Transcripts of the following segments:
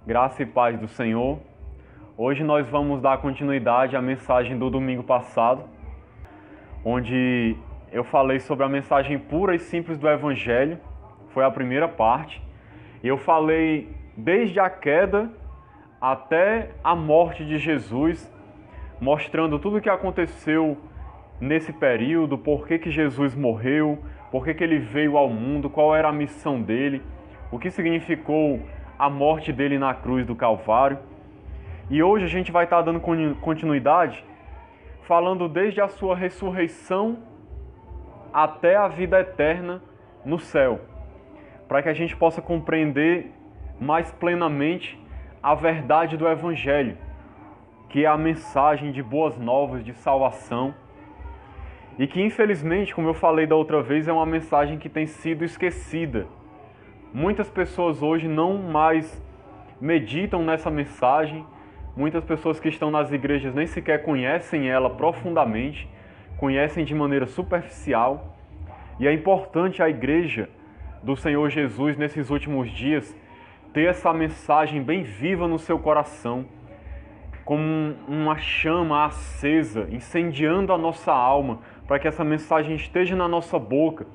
Graça e paz do Senhor. Hoje nós vamos dar continuidade à mensagem do domingo passado, onde eu falei sobre a mensagem pura e simples do Evangelho. Foi a primeira parte. Eu falei desde a queda até a morte de Jesus, mostrando tudo o que aconteceu nesse período, por que Jesus morreu, por que ele veio ao mundo, qual era a missão dele, o que significou a morte dele na cruz do Calvário. E hoje a gente vai estar dando continuidade, falando desde a sua ressurreição até a vida eterna no céu, para que a gente possa compreender mais plenamente a verdade do Evangelho, que é a mensagem de boas novas, de salvação, e que infelizmente, como eu falei da outra vez, é uma mensagem que tem sido esquecida. Muitas pessoas hoje não mais meditam nessa mensagem, muitas pessoas que estão nas igrejas nem sequer conhecem ela profundamente, conhecem de maneira superficial, e é importante a igreja do Senhor Jesus nesses últimos dias ter essa mensagem bem viva no seu coração, como uma chama acesa, incendiando a nossa alma, para que essa mensagem esteja na nossa boca,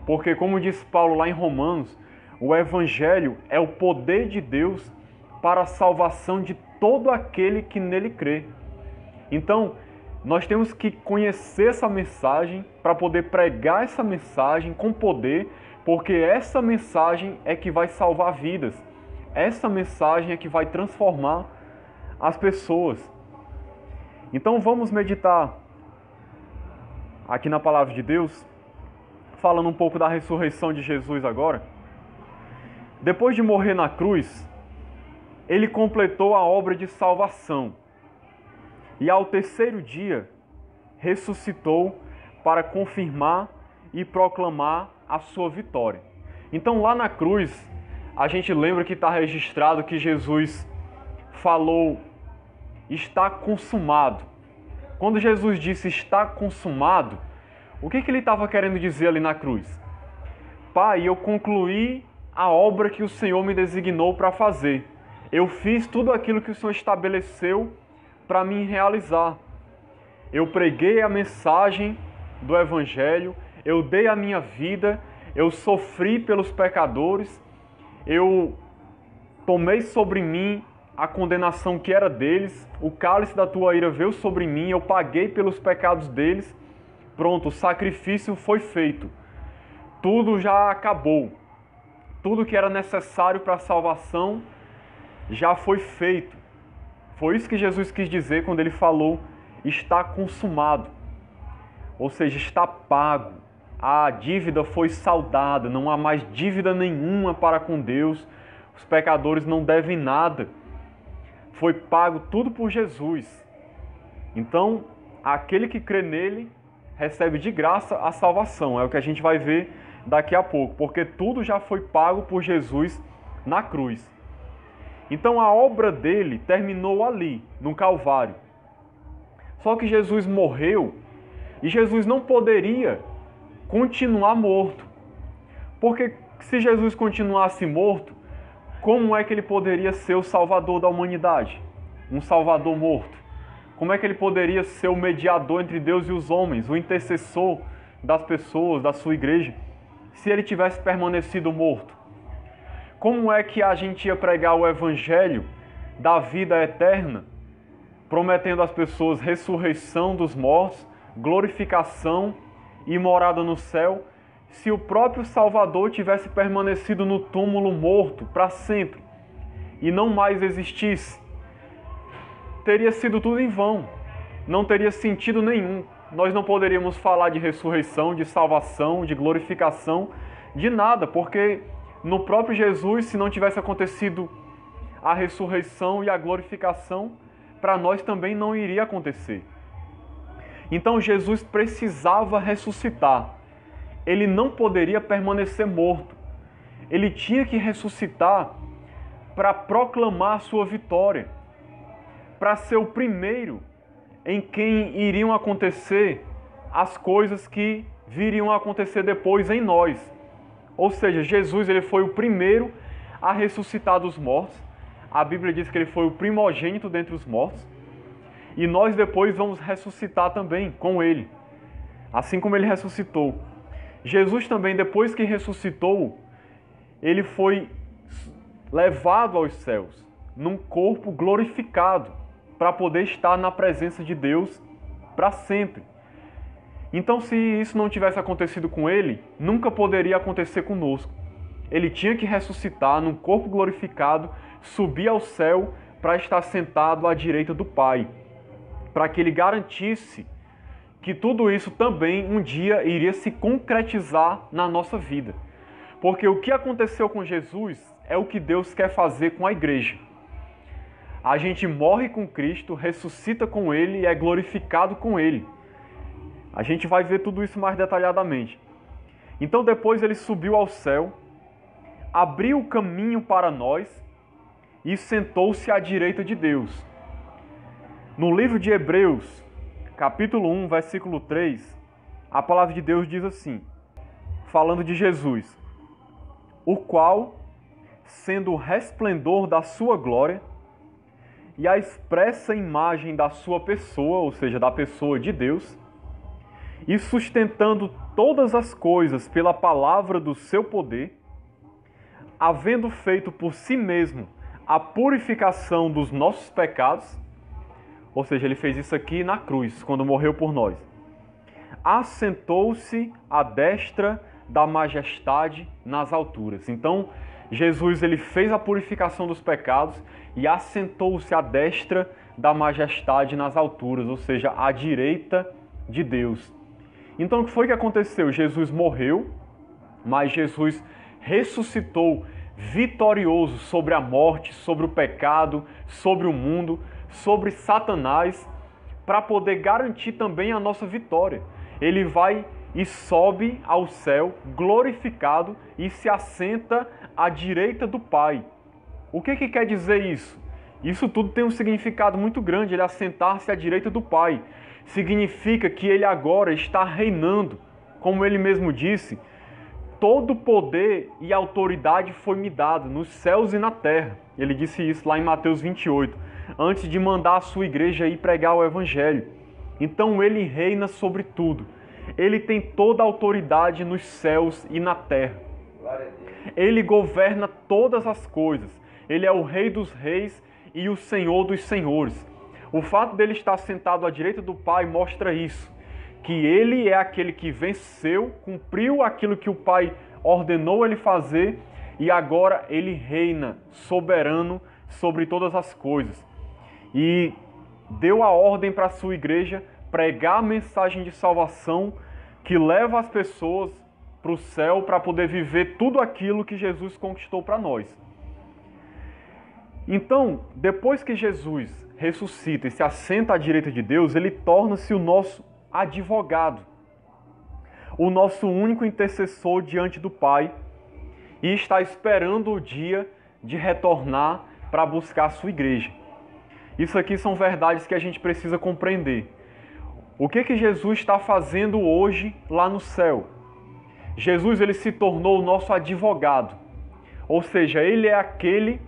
porque como diz Paulo lá em Romanos, o Evangelho é o poder de Deus para a salvação de todo aquele que nele crê. Então, nós temos que conhecer essa mensagem para poder pregar essa mensagem com poder, porque essa mensagem é que vai salvar vidas. Essa mensagem é que vai transformar as pessoas. Então, vamos meditar aqui na Palavra de Deus, falando um pouco da ressurreição de Jesus agora. Depois de morrer na cruz, ele completou a obra de salvação e ao terceiro dia ressuscitou para confirmar e proclamar a sua vitória. Então lá na cruz, a gente lembra que está registrado que Jesus falou, está consumado. Quando Jesus disse está consumado, o que ele estava querendo dizer ali na cruz? Pai, eu concluí a obra que o Senhor me designou para fazer. Eu fiz tudo aquilo que o Senhor estabeleceu para mim realizar. Eu preguei a mensagem do Evangelho, eu dei a minha vida, eu sofri pelos pecadores, eu tomei sobre mim a condenação que era deles, o cálice da tua ira veio sobre mim, eu paguei pelos pecados deles. Pronto, o sacrifício foi feito. Tudo já acabou. Tudo que era necessário para a salvação já foi feito. Foi isso que Jesus quis dizer quando ele falou, está consumado. Ou seja, está pago. A dívida foi saldada, não há mais dívida nenhuma para com Deus. Os pecadores não devem nada. Foi pago tudo por Jesus. Então, aquele que crê nele recebe de graça a salvação. É o que a gente vai ver daqui a pouco, porque tudo já foi pago por Jesus na cruz. Então a obra dele terminou ali, no Calvário. Só que Jesus morreu e Jesus não poderia continuar morto. Porque se Jesus continuasse morto, como é que ele poderia ser o salvador da humanidade? Um salvador morto. Como é que ele poderia ser o mediador entre Deus e os homens, o intercessor das pessoas, da sua igreja, se ele tivesse permanecido morto? Como é que a gente ia pregar o Evangelho da vida eterna, prometendo às pessoas ressurreição dos mortos, glorificação e morada no céu, se o próprio Salvador tivesse permanecido no túmulo morto para sempre e não mais existisse? Teria sido tudo em vão, não teria sentido nenhum. Nós não poderíamos falar de ressurreição, de salvação, de glorificação, de nada, porque no próprio Jesus, se não tivesse acontecido a ressurreição e a glorificação, para nós também não iria acontecer. Então Jesus precisava ressuscitar. Ele não poderia permanecer morto. Ele tinha que ressuscitar para proclamar a sua vitória, para ser o primeiro em quem iriam acontecer as coisas que viriam a acontecer depois em nós. Ou seja, Jesus ele foi o primeiro a ressuscitar dos mortos, a Bíblia diz que ele foi o primogênito dentre os mortos, e nós depois vamos ressuscitar também com ele, assim como ele ressuscitou. Jesus também, depois que ressuscitou, ele foi levado aos céus, num corpo glorificado, para poder estar na presença de Deus para sempre. Então, se isso não tivesse acontecido com ele, nunca poderia acontecer conosco. Ele tinha que ressuscitar num corpo glorificado, subir ao céu para estar sentado à direita do Pai, para que ele garantisse que tudo isso também um dia iria se concretizar na nossa vida. Porque o que aconteceu com Jesus é o que Deus quer fazer com a igreja. A gente morre com Cristo, ressuscita com Ele e é glorificado com Ele. A gente vai ver tudo isso mais detalhadamente. Então depois ele subiu ao céu, abriu o caminho para nós e sentou-se à direita de Deus. No livro de Hebreus, capítulo 1, versículo 3, a palavra de Deus diz assim, falando de Jesus, o qual, sendo o resplendor da sua glória e a expressa imagem da sua pessoa, ou seja, da pessoa de Deus, e sustentando todas as coisas pela palavra do seu poder, havendo feito por si mesmo a purificação dos nossos pecados, ou seja, ele fez isso aqui na cruz, quando morreu por nós, assentou-se à destra da majestade nas alturas. Então, Jesus ele fez a purificação dos pecados e assentou-se à destra da majestade nas alturas, ou seja, à direita de Deus. Então, o que foi que aconteceu? Jesus morreu, mas Jesus ressuscitou vitorioso sobre a morte, sobre o pecado, sobre o mundo, sobre Satanás, para poder garantir também a nossa vitória. Ele vai e sobe ao céu, glorificado, e se assenta à direita do Pai. O que quer dizer isso? Isso tudo tem um significado muito grande, ele assentar-se à direita do Pai. Significa que ele agora está reinando. Como ele mesmo disse, todo poder e autoridade foi me dado nos céus e na terra. Ele disse isso lá em Mateus 28, antes de mandar a sua igreja ir pregar o Evangelho. Então ele reina sobre tudo. Ele tem toda a autoridade nos céus e na terra. Ele governa todas as coisas. Ele é o Rei dos reis e o Senhor dos senhores. O fato dele estar sentado à direita do Pai mostra isso, que ele é aquele que venceu, cumpriu aquilo que o Pai ordenou ele fazer e agora ele reina soberano sobre todas as coisas. E deu a ordem para a sua igreja pregar a mensagem de salvação que leva as pessoas para o céu para poder viver tudo aquilo que Jesus conquistou para nós. Então, depois que Jesus ressuscita e se assenta à direita de Deus, ele torna-se o nosso advogado, o nosso único intercessor diante do Pai, e está esperando o dia de retornar para buscar a sua igreja. Isso aqui são verdades que a gente precisa compreender. O que Jesus está fazendo hoje lá no céu? Jesus ele se tornou o nosso advogado, ou seja, ele é aquele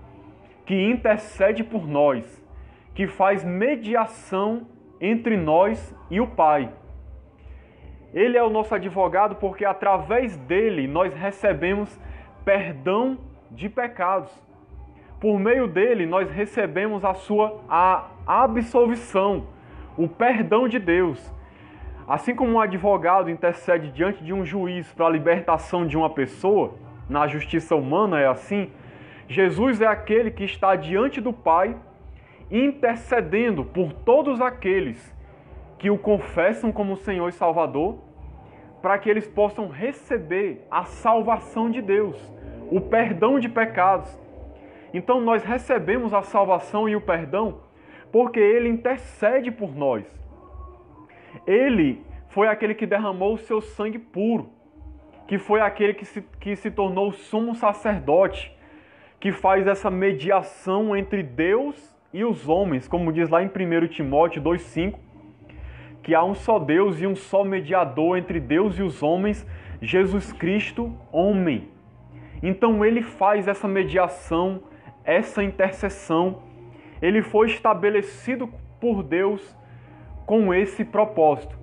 que intercede por nós, que faz mediação entre nós e o Pai. Ele é o nosso advogado porque através dele nós recebemos perdão de pecados. Por meio dele nós recebemos a absolvição, o perdão de Deus. Assim como um advogado intercede diante de um juiz para a libertação de uma pessoa, na justiça humana é assim, Jesus é aquele que está diante do Pai, intercedendo por todos aqueles que o confessam como Senhor e Salvador, para que eles possam receber a salvação de Deus, o perdão de pecados. Então nós recebemos a salvação e o perdão porque Ele intercede por nós. Ele foi aquele que derramou o seu sangue puro, que foi aquele que se tornou o sumo sacerdote, que faz essa mediação entre Deus e os homens, como diz lá em 1 Timóteo 2,5, que há um só Deus e um só mediador entre Deus e os homens, Jesus Cristo, homem. Então ele faz essa mediação, essa intercessão, ele foi estabelecido por Deus com esse propósito,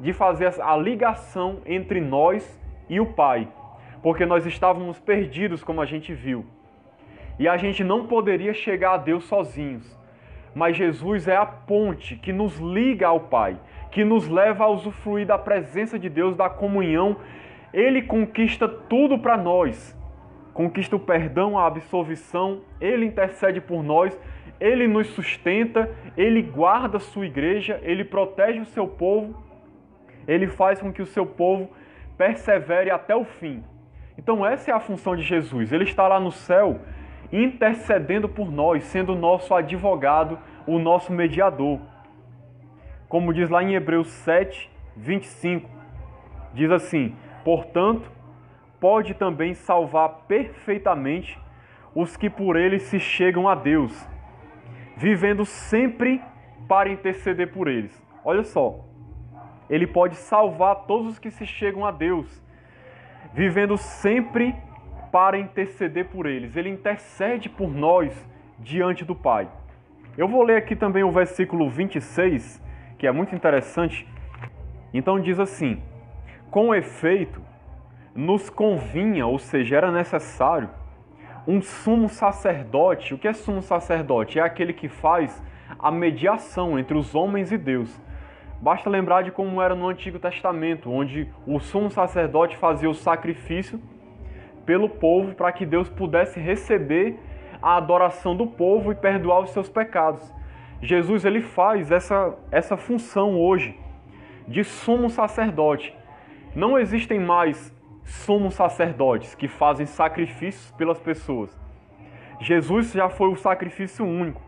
de fazer a ligação entre nós e o Pai, porque nós estávamos perdidos, como a gente viu, e a gente não poderia chegar a Deus sozinhos, mas Jesus é a ponte que nos liga ao Pai, que nos leva a usufruir da presença de Deus, da comunhão. Ele conquista tudo para nós, conquista o perdão, a absolvição, Ele intercede por nós, Ele nos sustenta, Ele guarda a sua igreja, Ele protege o seu povo, Ele faz com que o seu povo persevere até o fim. Então essa é a função de Jesus. Ele está lá no céu intercedendo por nós, sendo o nosso advogado, o nosso mediador. Como diz lá em Hebreus 7, 25, diz assim: portanto, pode também salvar perfeitamente os que por ele se chegam a Deus, vivendo sempre para interceder por eles. Olha só, ele pode salvar todos os que se chegam a Deus, vivendo sempre para interceder por eles. Ele intercede por nós diante do Pai. Eu vou ler aqui também o versículo 26, que é muito interessante. Então diz assim: com efeito, nos convinha, ou seja, era necessário, um sumo sacerdote. O que é sumo sacerdote? É aquele que faz a mediação entre os homens e Deus. Basta lembrar de como era no Antigo Testamento, onde o sumo sacerdote fazia o sacrifício pelo povo para que Deus pudesse receber a adoração do povo e perdoar os seus pecados. Jesus, ele faz essa função hoje de sumo sacerdote. Não existem mais sumos sacerdotes que fazem sacrifícios pelas pessoas. Jesus já foi o sacrifício único.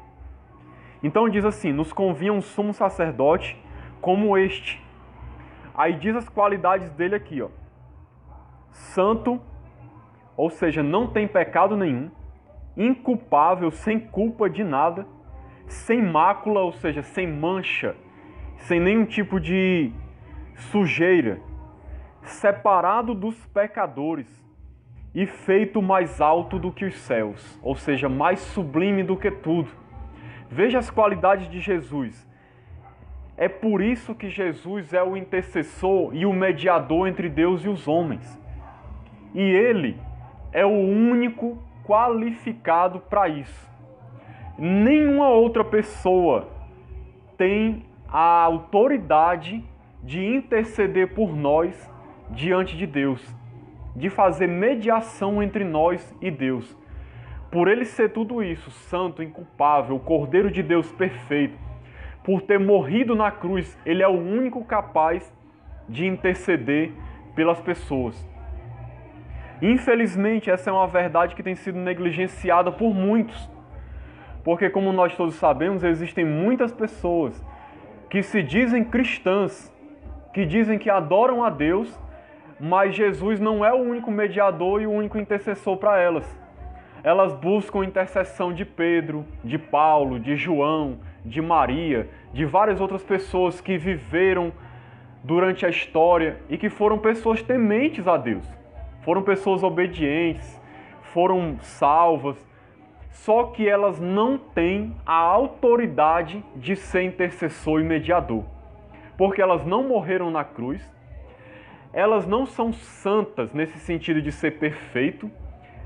Então diz assim: nos convinha um sumo sacerdote como este. Aí diz as qualidades dele aqui, ó: santo, ou seja, não tem pecado nenhum, inculpável, sem culpa de nada, sem mácula, ou seja, sem mancha, sem nenhum tipo de sujeira, separado dos pecadores e feito mais alto do que os céus, ou seja, mais sublime do que tudo. Veja as qualidades de Jesus. É por isso que Jesus é o intercessor e o mediador entre Deus e os homens. E Ele é o único qualificado para isso. Nenhuma outra pessoa tem a autoridade de interceder por nós diante de Deus, de fazer mediação entre nós e Deus. Por Ele ser tudo isso, santo, inculpável, o Cordeiro de Deus perfeito, por ter morrido na cruz, Ele é o único capaz de interceder pelas pessoas. Infelizmente, essa é uma verdade que tem sido negligenciada por muitos. Porque, como nós todos sabemos, existem muitas pessoas que se dizem cristãs, que dizem que adoram a Deus, mas Jesus não é o único mediador e o único intercessor para elas. Elas buscam intercessão de Pedro, de Paulo, de João, de Maria, de várias outras pessoas que viveram durante a história e que foram pessoas tementes a Deus. Foram pessoas obedientes, foram salvas, só que elas não têm a autoridade de ser intercessor e mediador, porque elas não morreram na cruz, elas não são santas nesse sentido de ser perfeito,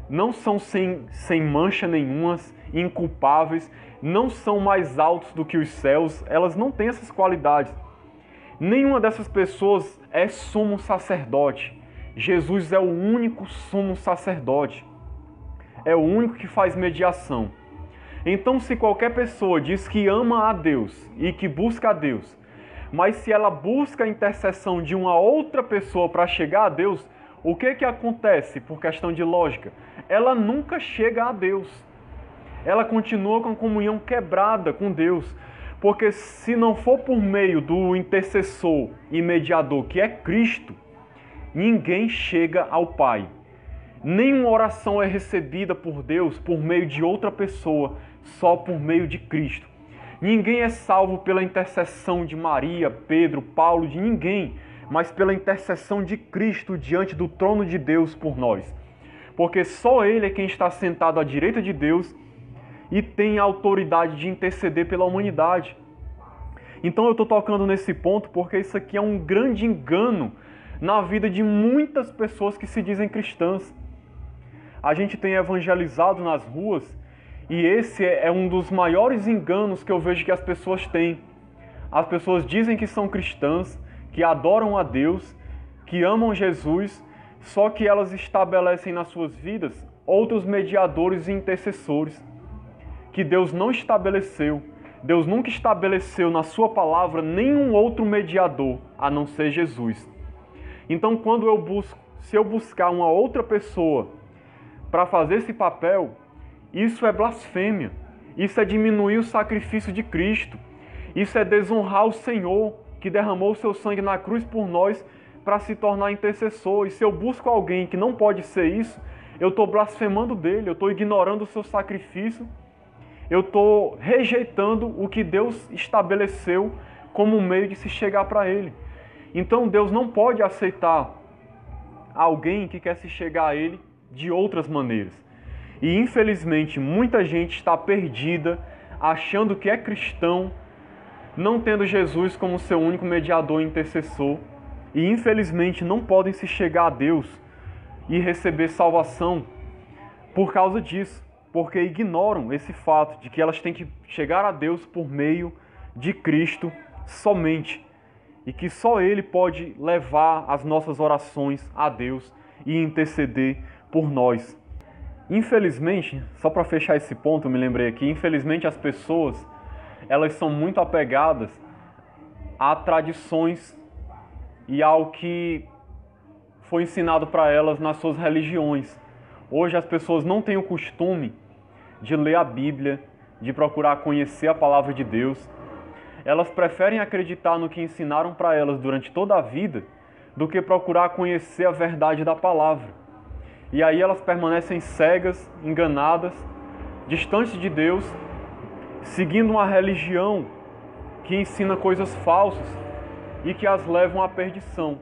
não são sem mancha nenhuma, inculpáveis, não são mais altos do que os céus, elas não têm essas qualidades. Nenhuma dessas pessoas é sumo sacerdote. Jesus é o único sumo sacerdote. É o único que faz mediação. Então, se qualquer pessoa diz que ama a Deus e que busca a Deus, mas se ela busca a intercessão de uma outra pessoa para chegar a Deus, o que acontece por questão de lógica? Ela nunca chega a Deus. Ela continua com a comunhão quebrada com Deus. Porque se não for por meio do intercessor e mediador, que é Cristo, ninguém chega ao Pai. Nenhuma oração é recebida por Deus por meio de outra pessoa, só por meio de Cristo. Ninguém é salvo pela intercessão de Maria, Pedro, Paulo, de ninguém, mas pela intercessão de Cristo diante do trono de Deus por nós. Porque só Ele é quem está sentado à direita de Deus e tem a autoridade de interceder pela humanidade. Então eu estou tocando nesse ponto porque isso aqui é um grande engano na vida de muitas pessoas que se dizem cristãs. A gente tem evangelizado nas ruas e esse é um dos maiores enganos que eu vejo que as pessoas têm. As pessoas dizem que são cristãs, que adoram a Deus, que amam Jesus, só que elas estabelecem nas suas vidas outros mediadores e intercessores que Deus não estabeleceu. Deus nunca estabeleceu na sua palavra nenhum outro mediador a não ser Jesus. Então, se eu buscar uma outra pessoa para fazer esse papel, isso é blasfêmia. Isso é diminuir o sacrifício de Cristo. Isso é desonrar o Senhor que derramou o seu sangue na cruz por nós para se tornar intercessor. E se eu busco alguém que não pode ser isso, eu estou blasfemando dele, eu estou ignorando o seu sacrifício, eu estou rejeitando o que Deus estabeleceu como meio de se chegar para Ele. Então Deus não pode aceitar alguém que quer se chegar a Ele de outras maneiras. E infelizmente muita gente está perdida, achando que é cristão, não tendo Jesus como seu único mediador e intercessor. E infelizmente não podem se chegar a Deus e receber salvação por causa disso. Porque ignoram esse fato de que elas têm que chegar a Deus por meio de Cristo somente. E que só Ele pode levar as nossas orações a Deus e interceder por nós. Infelizmente, só para fechar esse ponto, eu me lembrei aqui, infelizmente as pessoas, elas são muito apegadas a tradições e ao que foi ensinado para elas nas suas religiões. Hoje as pessoas não têm o costume de ler a Bíblia, de procurar conhecer a palavra de Deus. Elas preferem acreditar no que ensinaram para elas durante toda a vida do que procurar conhecer a verdade da palavra. E aí elas permanecem cegas, enganadas, distantes de Deus, seguindo uma religião que ensina coisas falsas e que as levam à perdição.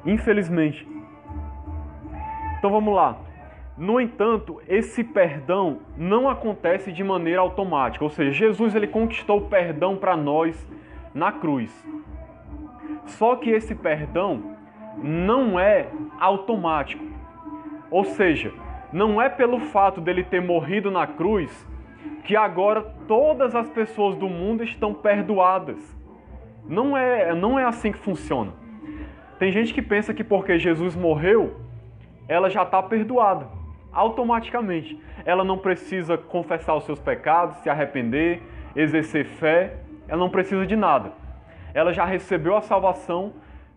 Infelizmente. Então vamos lá. No entanto, esse perdão não acontece de maneira automática. Ou seja, Jesus ele conquistou o perdão para nós na cruz. Só que esse perdão não é automático. Ou seja, não é pelo fato dele ter morrido na cruz que agora todas as pessoas do mundo estão perdoadas. Não é assim que funciona. Tem gente que pensa que porque Jesus morreu, ela já está perdoada. Automaticamente. Ela não precisa confessar os seus pecados, se arrepender, exercer fé. Ela não precisa de nada. Ela já recebeu a salvação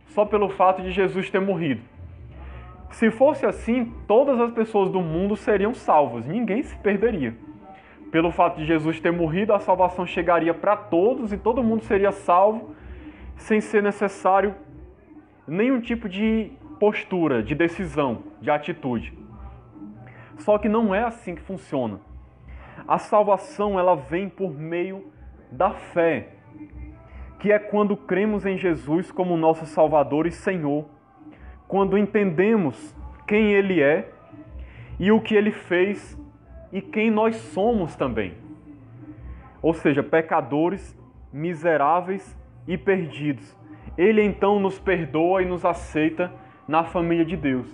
só pelo fato de Jesus ter morrido. Se fosse assim, todas as pessoas do mundo seriam salvas. Ninguém se perderia. Pelo fato de Jesus ter morrido, a salvação chegaria para todos e todo mundo seria salvo sem ser necessário nenhum tipo de postura, de decisão, de atitude. Só que não é assim que funciona. A salvação ela vem por meio da fé, que é quando cremos em Jesus como nosso Salvador e Senhor, quando entendemos quem Ele é e o que Ele fez e quem nós somos também. Ou seja, pecadores, miseráveis e perdidos. Ele então nos perdoa e nos aceita na família de Deus.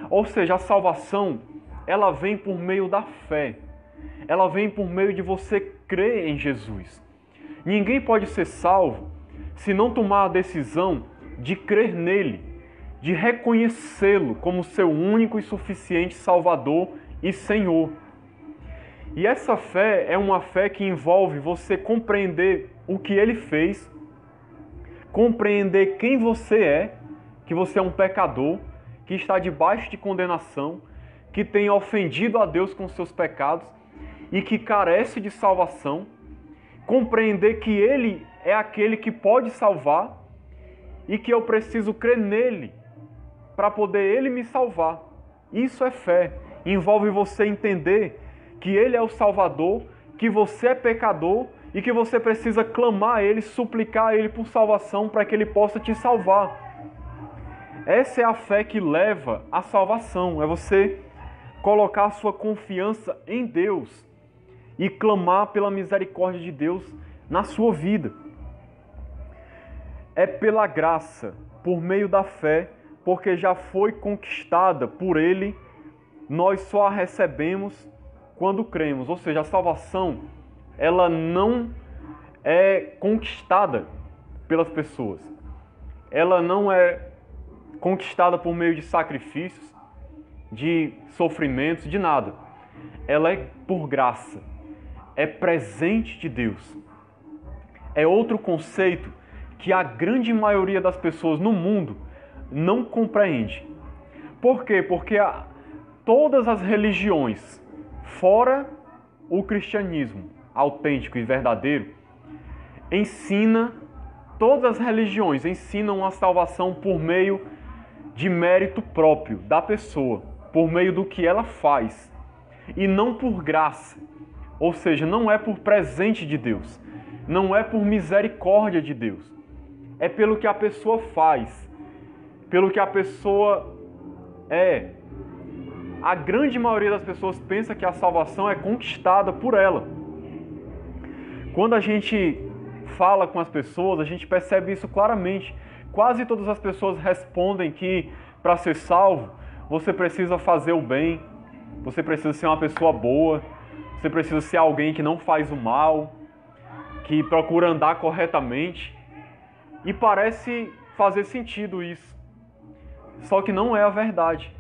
Ou seja, a salvação ela vem por meio da fé. Ela vem por meio de você crer em Jesus. Ninguém pode ser salvo se não tomar a decisão de crer nele, de reconhecê-lo como seu único e suficiente Salvador e Senhor. E essa fé é uma fé que envolve você compreender o que ele fez, compreender quem você é, que você é um pecador, que está debaixo de condenação, que tem ofendido a Deus com seus pecados e que carece de salvação, compreender que Ele é aquele que pode salvar e que eu preciso crer nele para poder Ele me salvar. Isso é fé. Envolve você entender que Ele é o Salvador, que você é pecador e que você precisa clamar a Ele, suplicar a Ele por salvação para que Ele possa te salvar. Essa é a fé que leva à salvação, é você colocar a sua confiança em Deus e clamar pela misericórdia de Deus na sua vida. É pela graça, por meio da fé, porque já foi conquistada por Ele, nós só a recebemos quando cremos. Ou seja, a salvação, ela não é conquistada pelas pessoas. Ela não é conquistada por meio de sacrifícios, de sofrimentos, de nada. Ela é por graça. É presente de Deus. É outro conceito que a grande maioria das pessoas no mundo não compreende. Por quê? Porque todas as religiões, fora o cristianismo autêntico e verdadeiro, todas as religiões ensinam a salvação por meio de mérito próprio da pessoa, por meio do que ela faz, e não por graça. Ou seja, não é por presente de Deus, não é por misericórdia de Deus. É pelo que a pessoa faz, pelo que a pessoa é. A grande maioria das pessoas pensa que a salvação é conquistada por ela. Quando a gente fala com as pessoas, a gente percebe isso claramente. Quase todas as pessoas respondem que para ser salvo, você precisa fazer o bem, você precisa ser uma pessoa boa, você precisa ser alguém que não faz o mal, que procura andar corretamente. E parece fazer sentido isso. Só que não é a verdade.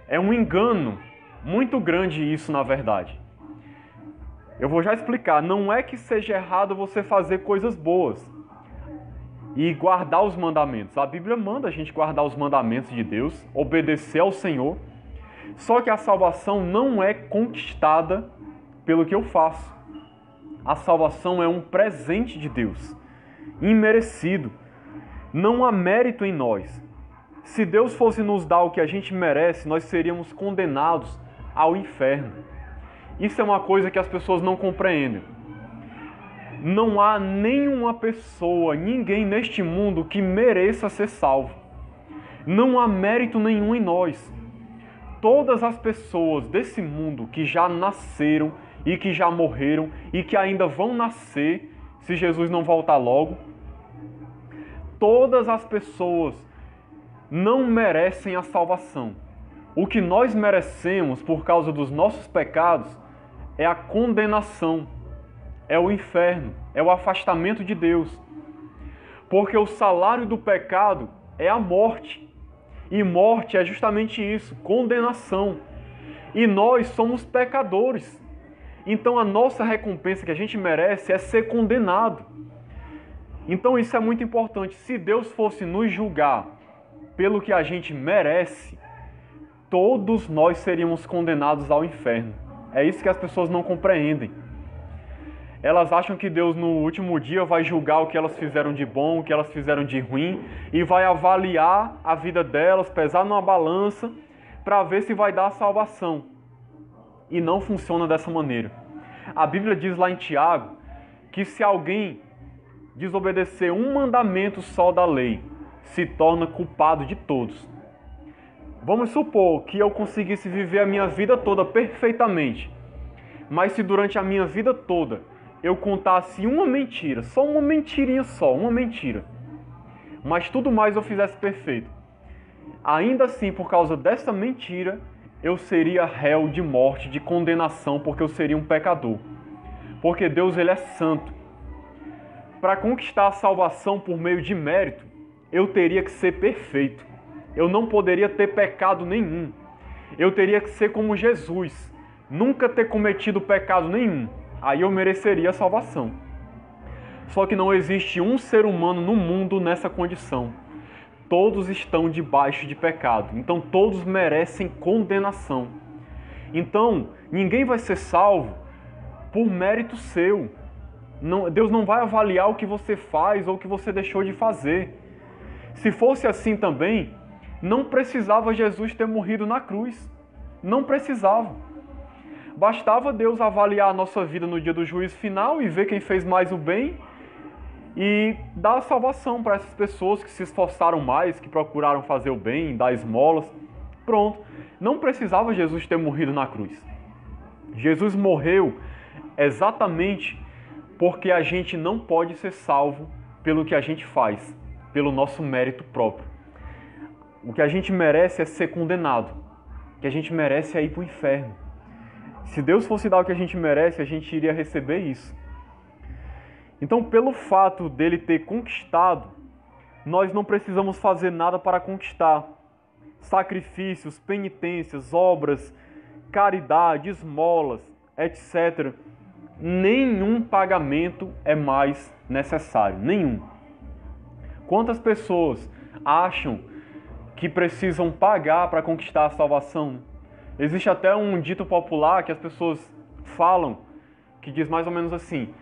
É um engano muito grande isso, na verdade. Eu vou já explicar. Não é que seja errado você fazer coisas boas e guardar os mandamentos. A Bíblia manda a gente guardar os mandamentos de Deus, obedecer ao Senhor. Só que a salvação não é conquistada pelo que eu faço. A salvação é um presente de Deus, imerecido. Não há mérito em nós. Se Deus fosse nos dar o que a gente merece, nós seríamos condenados ao inferno. Isso é uma coisa que as pessoas não compreendem. Não há nenhuma pessoa, ninguém neste mundo que mereça ser salvo. Não há mérito nenhum em nós. Todas as pessoas desse mundo que já nasceram e que já morreram e que ainda vão nascer, se Jesus não voltar logo, todas as pessoas não merecem a salvação. O que nós merecemos por causa dos nossos pecados é a condenação, é o inferno, é o afastamento de Deus. Porque o salário do pecado é a morte. E morte é justamente isso, condenação. E nós somos pecadores. Então a nossa recompensa que a gente merece é ser condenado. Então isso é muito importante. Se Deus fosse nos julgar pelo que a gente merece, todos nós seríamos condenados ao inferno. É isso que as pessoas não compreendem. Elas acham que Deus no último dia vai julgar o que elas fizeram de bom, o que elas fizeram de ruim, e vai avaliar a vida delas, pesar numa balança, para ver se vai dar a salvação. E não funciona dessa maneira. A Bíblia diz lá em Tiago que se alguém desobedecer um mandamento só da lei, se torna culpado de todos. Vamos supor que eu conseguisse viver a minha vida toda perfeitamente, mas se durante a minha vida toda eu contasse uma mentira, só uma mentirinha só, uma mentira, mas tudo mais eu fizesse perfeito, ainda assim, por causa dessa mentira, eu seria réu de morte, de condenação, porque eu seria um pecador. Porque Deus, ele é santo. Para conquistar a salvação por meio de mérito, eu teria que ser perfeito. Eu não poderia ter pecado nenhum. Eu teria que ser como Jesus, nunca ter cometido pecado nenhum. Aí eu mereceria a salvação. Só que não existe um ser humano no mundo nessa condição. Todos estão debaixo de pecado. Então todos merecem condenação. Então ninguém vai ser salvo por mérito seu. Deus não vai avaliar o que você faz ou o que você deixou de fazer. Se fosse assim também, não precisava Jesus ter morrido na cruz. Não precisava. Bastava Deus avaliar a nossa vida no dia do juízo final e ver quem fez mais o bem e dar a salvação para essas pessoas que se esforçaram mais, que procuraram fazer o bem, dar esmolas. Pronto. Não precisava Jesus ter morrido na cruz. Jesus morreu exatamente porque a gente não pode ser salvo pelo que a gente faz, pelo nosso mérito próprio. O que a gente merece é ser condenado. O que a gente merece é ir para o inferno. Se Deus fosse dar o que a gente merece, a gente iria receber isso. Então, pelo fato dele ter conquistado, nós não precisamos fazer nada para conquistar. Sacrifícios, penitências, obras, caridade, esmolas, etc. Nenhum pagamento é mais necessário. Nenhum. Quantas pessoas acham que precisam pagar para conquistar a salvação? Existe até um dito popular que as pessoas falam, que diz mais ou menos assim: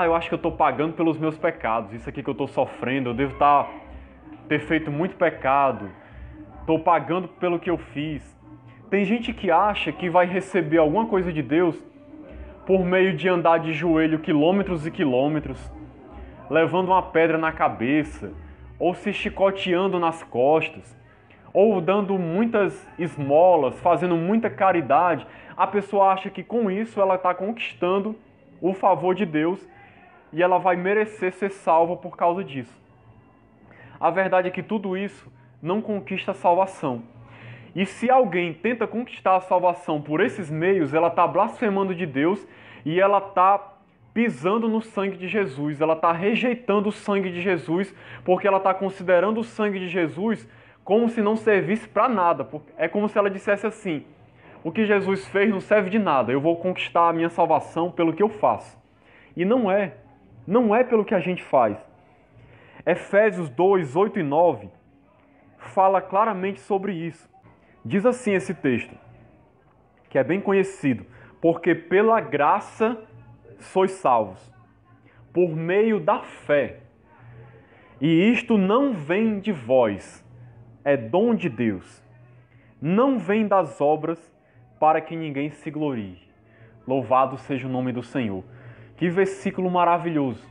eu acho que eu estou pagando pelos meus pecados, isso aqui que eu estou sofrendo, eu devo ter feito muito pecado, estou pagando pelo que eu fiz. Tem gente que acha que vai receber alguma coisa de Deus por meio de andar de joelho quilômetros e quilômetros, levando uma pedra na cabeça, ou se chicoteando nas costas, ou dando muitas esmolas, fazendo muita caridade. A pessoa acha que com isso ela está conquistando o favor de Deus e ela vai merecer ser salva por causa disso. A verdade é que tudo isso não conquista a salvação. E se alguém tenta conquistar a salvação por esses meios, ela está blasfemando de Deus e ela está pisando no sangue de Jesus. Ela está rejeitando o sangue de Jesus porque ela está considerando o sangue de Jesus como se não servisse para nada. É como se ela dissesse assim: o que Jesus fez não serve de nada, eu vou conquistar a minha salvação pelo que eu faço. E não é pelo que a gente faz. Efésios 2, 8 e 9 fala claramente sobre isso. Diz assim esse texto, que é bem conhecido: porque pela graça sois salvos, por meio da fé. E isto não vem de vós, é dom de Deus. Não vem das obras, para que ninguém se glorie. Louvado seja o nome do Senhor. Que versículo maravilhoso.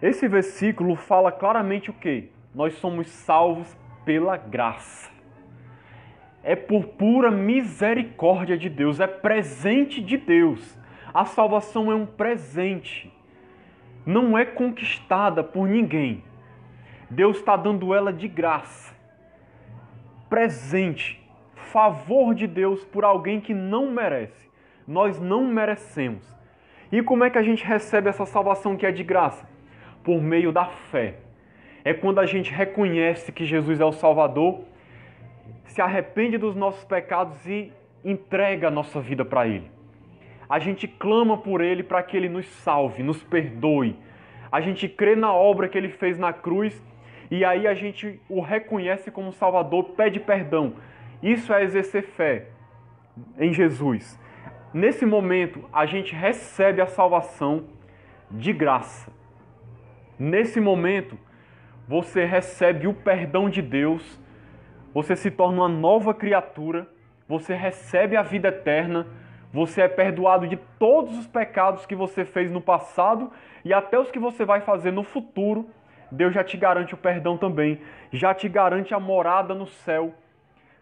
Esse versículo fala claramente o quê? Nós somos salvos pela graça. É por pura misericórdia de Deus, é presente de Deus. A salvação é um presente. Não é conquistada por ninguém. Deus está dando ela de graça. Presente. Favor de Deus por alguém que não merece. Nós não merecemos. E como é que a gente recebe essa salvação que é de graça? Por meio da fé. É quando a gente reconhece que Jesus é o Salvador, se arrepende dos nossos pecados e entrega a nossa vida para Ele. A gente clama por Ele para que Ele nos salve, nos perdoe. A gente crê na obra que Ele fez na cruz e aí a gente o reconhece como Salvador, pede perdão. Isso é exercer fé em Jesus. Nesse momento, a gente recebe a salvação de graça. Nesse momento, você recebe o perdão de Deus, você se torna uma nova criatura, você recebe a vida eterna, você é perdoado de todos os pecados que você fez no passado e até os que você vai fazer no futuro. Deus já te garante o perdão também, já te garante a morada no céu,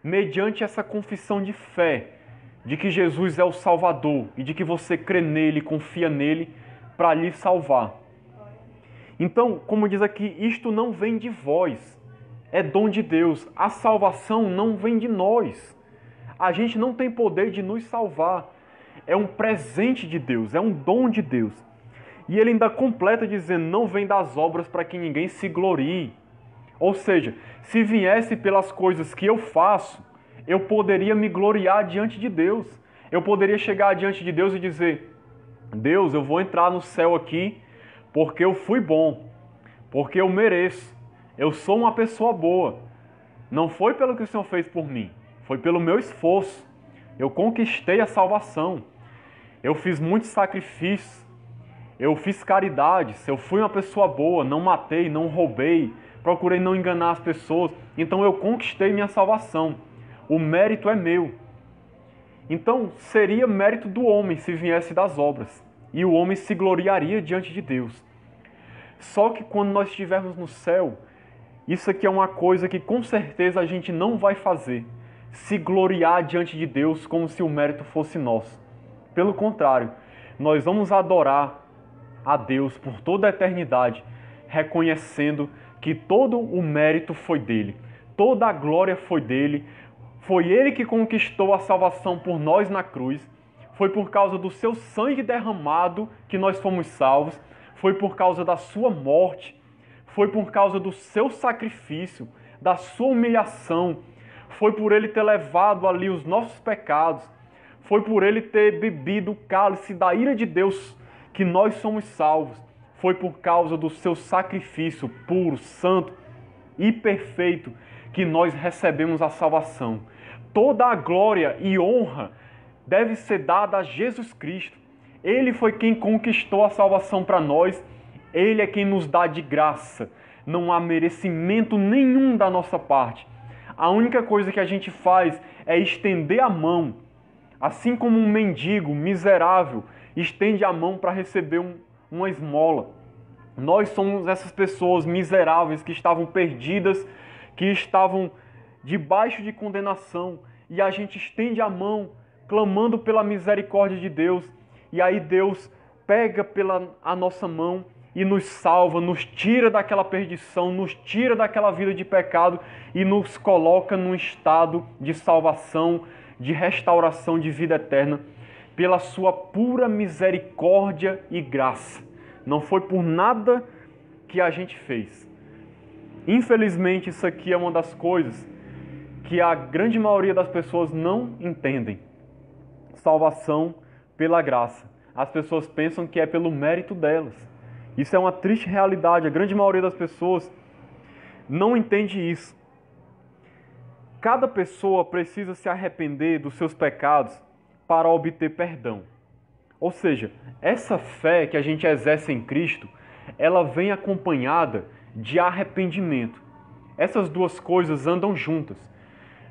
mediante essa confissão de fé, de que Jesus é o Salvador e de que você crê nele, confia nele para lhe salvar. Então, como diz aqui, isto não vem de vós, é dom de Deus. A salvação não vem de nós. A gente não tem poder de nos salvar. É um presente de Deus, é um dom de Deus. E ele ainda completa dizendo, não vem das obras para que ninguém se glorie. Ou seja, se viesse pelas coisas que eu faço, eu poderia me gloriar diante de Deus. Eu poderia chegar diante de Deus e dizer, Deus, eu vou entrar no céu aqui porque eu fui bom, porque eu mereço, eu sou uma pessoa boa. Não foi pelo que o Senhor fez por mim, foi pelo meu esforço. Eu conquistei a salvação, eu fiz muitos sacrifícios, eu fiz caridades, eu fui uma pessoa boa, não matei, não roubei, procurei não enganar as pessoas, então eu conquistei minha salvação. O mérito é meu. Então seria mérito do homem se viesse das obras, e o homem se gloriaria diante de Deus. Só que quando nós estivermos no céu, isso aqui é uma coisa que com certeza a gente não vai fazer, se gloriar diante de Deus como se o mérito fosse nosso. Pelo contrário, nós vamos adorar a Deus por toda a eternidade, reconhecendo que todo o mérito foi dele, toda a glória foi dele, foi ele que conquistou a salvação por nós na cruz, foi por causa do seu sangue derramado que nós fomos salvos, foi por causa da sua morte, foi por causa do seu sacrifício, da sua humilhação, foi por ele ter levado ali os nossos pecados, foi por ele ter bebido o cálice da ira de Deus que nós somos salvos, foi por causa do seu sacrifício puro, santo e perfeito que nós recebemos a salvação. Toda a glória e honra deve ser dada a Jesus Cristo. Ele foi quem conquistou a salvação para nós, ele é quem nos dá de graça. Não há merecimento nenhum da nossa parte. A única coisa que a gente faz é estender a mão, assim como um mendigo miserável estende a mão para receber uma esmola. Nós somos essas pessoas miseráveis que estavam perdidas, que estavam debaixo de condenação, e a gente estende a mão, clamando pela misericórdia de Deus, e aí Deus pega pela a nossa mão e nos salva, nos tira daquela perdição, nos tira daquela vida de pecado e nos coloca num estado de salvação, de restauração, de vida eterna, pela sua pura misericórdia e graça. Não foi por nada que a gente fez. Infelizmente, isso aqui é uma das coisas que a grande maioria das pessoas não entendem. Salvação pela graça. As pessoas pensam que é pelo mérito delas. Isso é uma triste realidade. A grande maioria das pessoas não entende isso. Cada pessoa precisa se arrepender dos seus pecados para obter perdão. Ou seja, essa fé que a gente exerce em Cristo, ela vem acompanhada de arrependimento. Essas duas coisas andam juntas.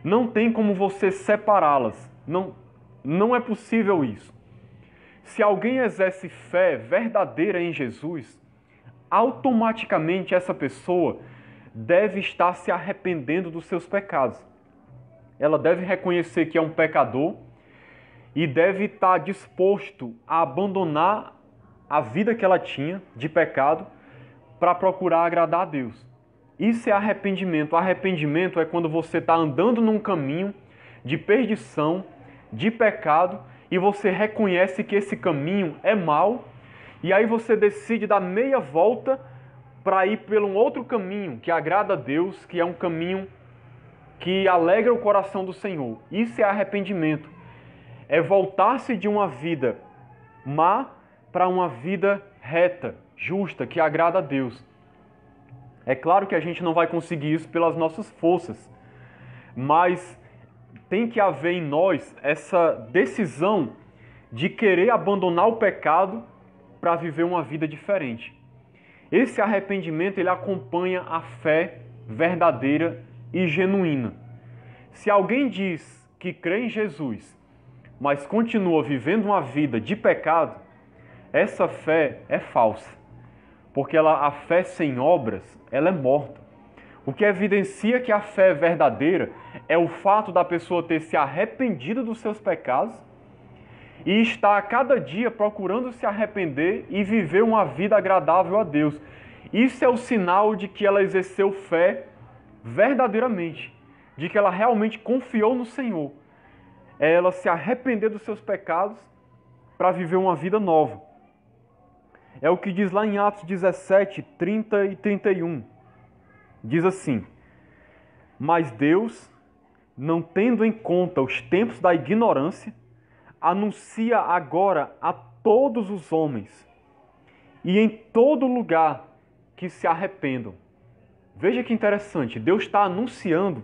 Não tem como você separá-las. Não é possível isso. Se alguém exerce fé verdadeira em Jesus, automaticamente essa pessoa deve estar se arrependendo dos seus pecados. Ela deve reconhecer que é um pecador e deve estar disposto a abandonar a vida que ela tinha de pecado para procurar agradar a Deus. Isso é arrependimento. Arrependimento é quando você está andando num caminho de perdição, de pecado, e você reconhece que esse caminho é mau, e aí você decide dar meia volta para ir por um outro caminho que agrada a Deus, que é um caminho que alegra o coração do Senhor. Isso é arrependimento. É voltar-se de uma vida má para uma vida reta, justa, que agrada a Deus. É claro que a gente não vai conseguir isso pelas nossas forças, mas tem que haver em nós essa decisão de querer abandonar o pecado para viver uma vida diferente. Esse arrependimento, ele acompanha a fé verdadeira e genuína. Se alguém diz que crê em Jesus, mas continua vivendo uma vida de pecado, essa fé é falsa. Porque a fé sem obras, ela é morta. O que evidencia que a fé é verdadeira é o fato da pessoa ter se arrependido dos seus pecados e estar a cada dia procurando se arrepender e viver uma vida agradável a Deus. Isso é o sinal de que ela exerceu fé verdadeiramente, de que ela realmente confiou no Senhor. É ela se arrepender dos seus pecados para viver uma vida nova. É o que diz lá em Atos 17, 30 e 31. Diz assim: mas Deus, não tendo em conta os tempos da ignorância, anuncia agora a todos os homens e em todo lugar que se arrependam. Veja que interessante, Deus está anunciando,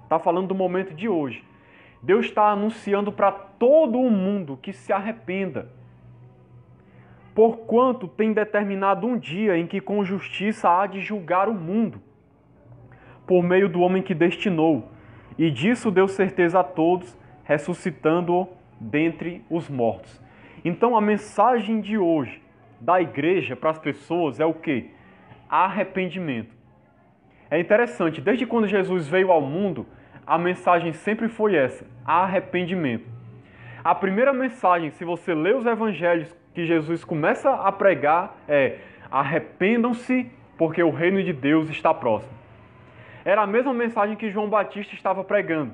está falando do momento de hoje. Deus está anunciando para todo o mundo que se arrependa. Porquanto tem determinado um dia em que com justiça há de julgar o mundo, por meio do homem que destinou, e disso deu certeza a todos, ressuscitando-o dentre os mortos. Então a mensagem de hoje da igreja para as pessoas é o quê? Arrependimento. É interessante, desde quando Jesus veio ao mundo, a mensagem sempre foi essa: arrependimento. A primeira mensagem, se você lê os evangelhos que Jesus começa a pregar, é: arrependam-se, porque o reino de Deus está próximo. Era a mesma mensagem que João Batista estava pregando: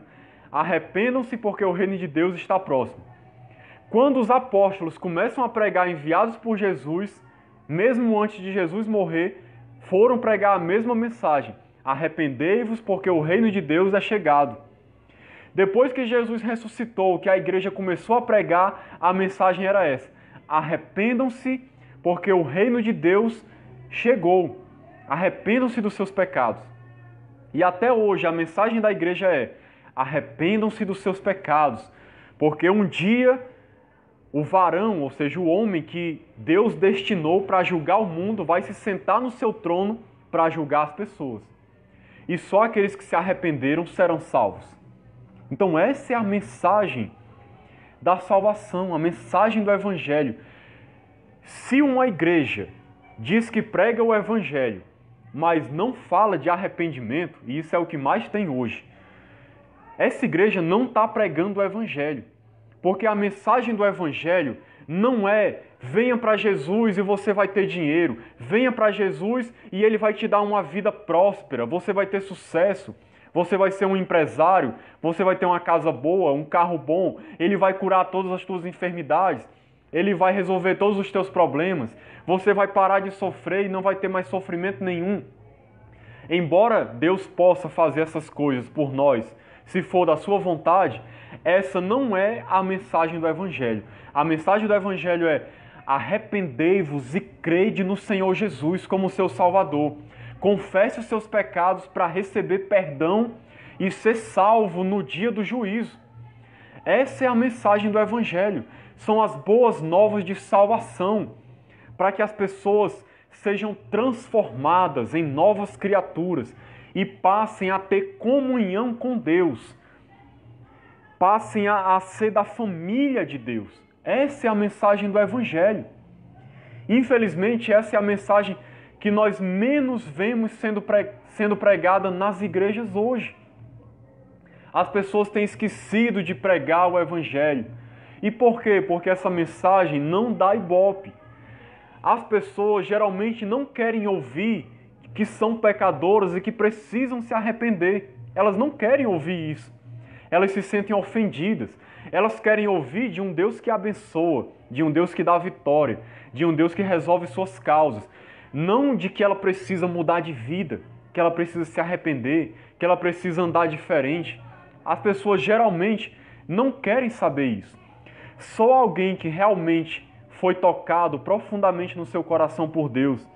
arrependam-se, porque o reino de Deus está próximo. Quando os apóstolos começam a pregar, enviados por Jesus, mesmo antes de Jesus morrer, foram pregar a mesma mensagem: arrependei-vos, porque o reino de Deus é chegado. Depois que Jesus ressuscitou, que a igreja começou a pregar, a mensagem era essa: arrependam-se, porque o reino de Deus chegou. Arrependam-se dos seus pecados. E até hoje a mensagem da igreja é: arrependam-se dos seus pecados, porque um dia o varão, ou seja, o homem que Deus destinou para julgar o mundo, vai se sentar no seu trono para julgar as pessoas. E só aqueles que se arrependeram serão salvos. Então essa é a mensagem da salvação, a mensagem do Evangelho. Se uma igreja diz que prega o Evangelho, mas não fala de arrependimento, e isso é o que mais tem hoje, essa igreja não está pregando o Evangelho. Porque a mensagem do Evangelho não é: venha para Jesus e você vai ter dinheiro, venha para Jesus e Ele vai te dar uma vida próspera, você vai ter sucesso, você vai ser um empresário, você vai ter uma casa boa, um carro bom, Ele vai curar todas as tuas enfermidades, Ele vai resolver todos os teus problemas, você vai parar de sofrer e não vai ter mais sofrimento nenhum. Embora Deus possa fazer essas coisas por nós, se for da sua vontade, essa não é a mensagem do Evangelho. A mensagem do Evangelho é: arrependei-vos e crede no Senhor Jesus como seu Salvador. Confesse os seus pecados para receber perdão e ser salvo no dia do juízo. Essa é a mensagem do Evangelho. São as boas novas de salvação, para que as pessoas sejam transformadas em novas criaturas e passem a ter comunhão com Deus. Passem a ser da família de Deus. Essa é a mensagem do Evangelho. Infelizmente, essa é a mensagem que nós menos vemos sendo pregada nas igrejas hoje. As pessoas têm esquecido de pregar o Evangelho. E por quê? Porque essa mensagem não dá ibope. As pessoas geralmente não querem ouvir que são pecadoras e que precisam se arrepender. Elas não querem ouvir isso. Elas se sentem ofendidas. Elas querem ouvir de um Deus que abençoa, de um Deus que dá vitória, de um Deus que resolve suas causas. Não de que ela precisa mudar de vida, que ela precisa se arrepender, que ela precisa andar diferente. As pessoas geralmente não querem saber isso. Só alguém que realmente foi tocado profundamente no seu coração por Deus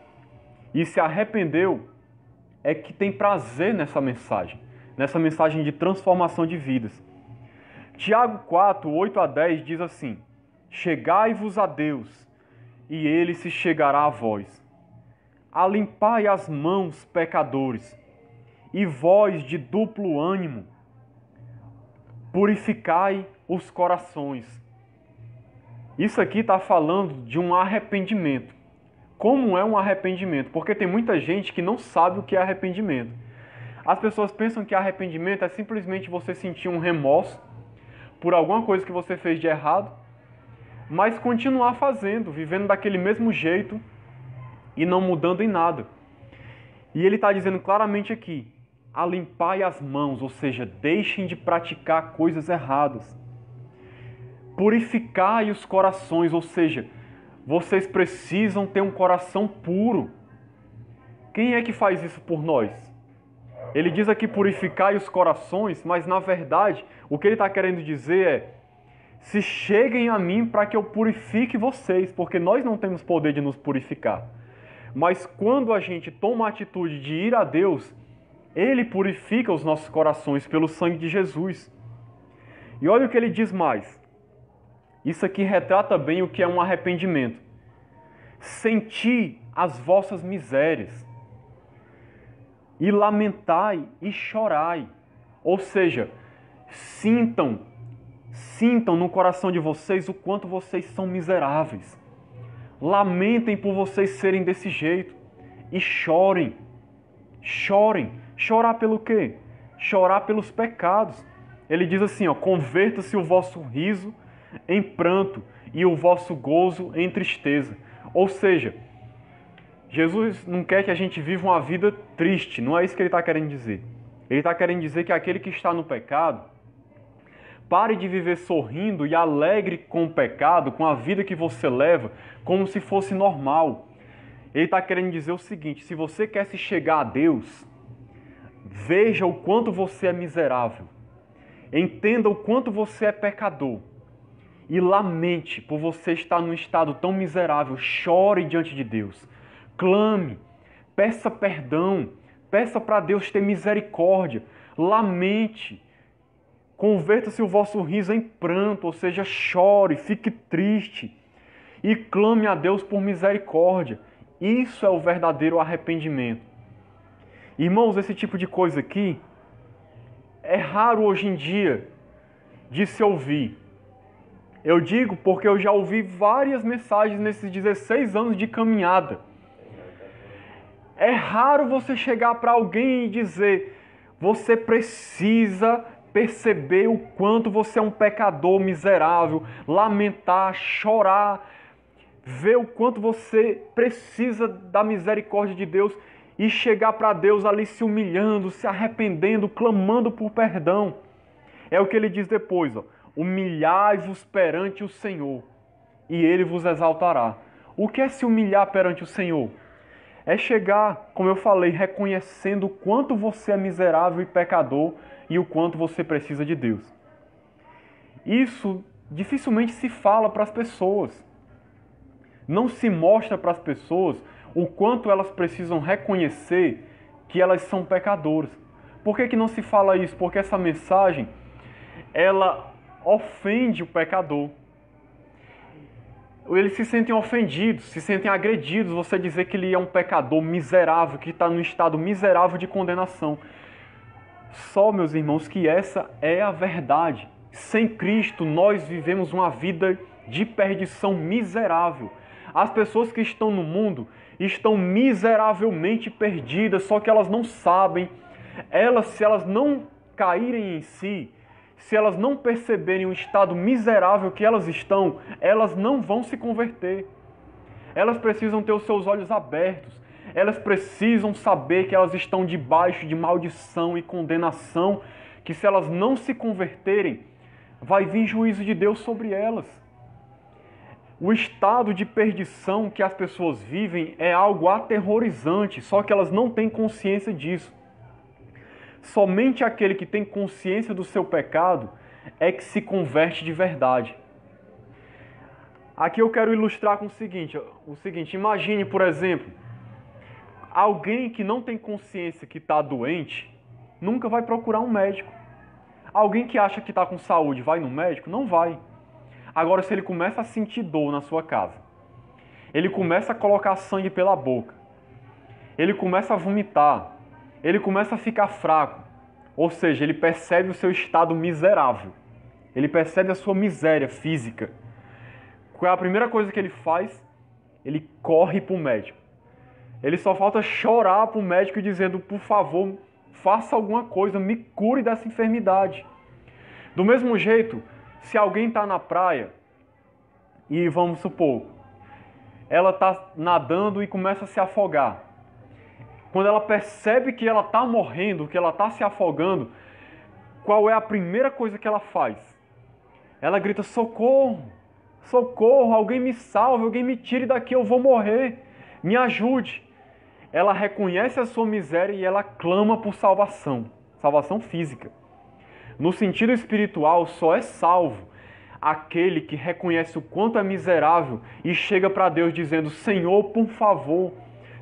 e se arrependeu é que tem prazer nessa mensagem de transformação de vidas. Tiago 4, 8 a 10 diz assim: chegai-vos a Deus, e Ele se chegará a vós. Alimpai as mãos, pecadores, e vós de duplo ânimo, purificai os corações. Isso aqui está falando de um arrependimento. Como é um arrependimento? Porque tem muita gente que não sabe o que é arrependimento. As pessoas pensam que arrependimento é simplesmente você sentir um remorso por alguma coisa que você fez de errado, mas continuar fazendo, vivendo daquele mesmo jeito e não mudando em nada. E ele está dizendo claramente aqui: alimpai as mãos, ou seja, deixem de praticar coisas erradas. Purificai os corações, ou seja, vocês precisam ter um coração puro. Quem é que faz isso por nós? Ele diz aqui: purificai os corações, mas na verdade o que ele está querendo dizer é: se cheguem a mim para que eu purifique vocês, porque nós não temos poder de nos purificar. Mas quando a gente toma a atitude de ir a Deus, Ele purifica os nossos corações pelo sangue de Jesus. E olha o que ele diz mais. Isso aqui retrata bem o que é um arrependimento. Senti as vossas misérias, e lamentai e chorai. Ou seja, sintam no coração de vocês o quanto vocês são miseráveis. Lamentem por vocês serem desse jeito. E chorem. Chorem. Chorar pelo quê? Chorar pelos pecados. Ele diz assim, converta-se o vosso riso em pranto e o vosso gozo em tristeza. Ou seja, Jesus não quer que a gente viva uma vida triste, não é isso que ele está querendo dizer. Ele está querendo dizer que aquele que está no pecado, pare de viver sorrindo e alegre com o pecado, com a vida que você leva, como se fosse normal. Ele está querendo dizer o seguinte: se você quer se chegar a Deus, veja o quanto você é miserável. Entenda o quanto você é pecador. E lamente por você estar num estado tão miserável. Chore diante de Deus. Clame. Peça perdão. Peça para Deus ter misericórdia. Lamente. Converta-se o vosso riso em pranto, ou seja, chore, fique triste. E clame a Deus por misericórdia. Isso é o verdadeiro arrependimento. Irmãos, esse tipo de coisa aqui é raro hoje em dia de se ouvir. Eu digo porque eu já ouvi várias mensagens nesses 16 anos de caminhada. É raro você chegar para alguém e dizer: você precisa perceber o quanto você é um pecador miserável, lamentar, chorar, ver o quanto você precisa da misericórdia de Deus e chegar para Deus ali se humilhando, se arrependendo, clamando por perdão. É o que ele diz depois, ó: humilhai-vos perante o Senhor e Ele vos exaltará. O que é se humilhar perante o Senhor? É chegar, como eu falei, reconhecendo o quanto você é miserável e pecador e o quanto você precisa de Deus. Isso dificilmente se fala para as pessoas. Não se mostra para as pessoas o quanto elas precisam reconhecer que elas são pecadoras. Por que não se fala isso? Porque essa mensagem, ela ofende o pecador. Eles se sentem ofendidos, se sentem agredidos, você dizer que ele é um pecador miserável, que está num estado miserável de condenação. Só, meus irmãos, que essa é a verdade. Sem Cristo, nós vivemos uma vida de perdição miserável. As pessoas que estão no mundo estão miseravelmente perdidas, só que elas não sabem. Se elas não caírem em si, se elas não perceberem o estado miserável que elas estão, elas não vão se converter. Elas precisam ter os seus olhos abertos. Elas precisam saber que elas estão debaixo de maldição e condenação, que se elas não se converterem, vai vir juízo de Deus sobre elas. O estado de perdição que as pessoas vivem é algo aterrorizante, só que elas não têm consciência disso. Somente aquele que tem consciência do seu pecado é que se converte de verdade. Aqui eu quero ilustrar com o seguinte, imagine, por exemplo, alguém que não tem consciência que está doente, nunca vai procurar um médico. Alguém que acha que está com saúde vai no médico? Não vai. Agora, se ele começa a sentir dor na sua casa, ele começa a colocar sangue pela boca, ele começa a vomitar, ele começa a ficar fraco, ou seja, ele percebe o seu estado miserável, ele percebe a sua miséria física. Qual é a primeira coisa que ele faz? Ele corre para o médico. Ele só falta chorar para o médico dizendo: por favor, faça alguma coisa, me cure dessa enfermidade. Do mesmo jeito, se alguém está na praia e, vamos supor, ela está nadando e começa a se afogar. Quando ela percebe que ela está morrendo, que ela está se afogando, qual é a primeira coisa que ela faz? Ela grita: socorro, socorro, alguém me salve, alguém me tire daqui, eu vou morrer, me ajude. Ela reconhece a sua miséria e ela clama por salvação, salvação física. No sentido espiritual, só é salvo aquele que reconhece o quanto é miserável e chega para Deus dizendo: Senhor, por favor,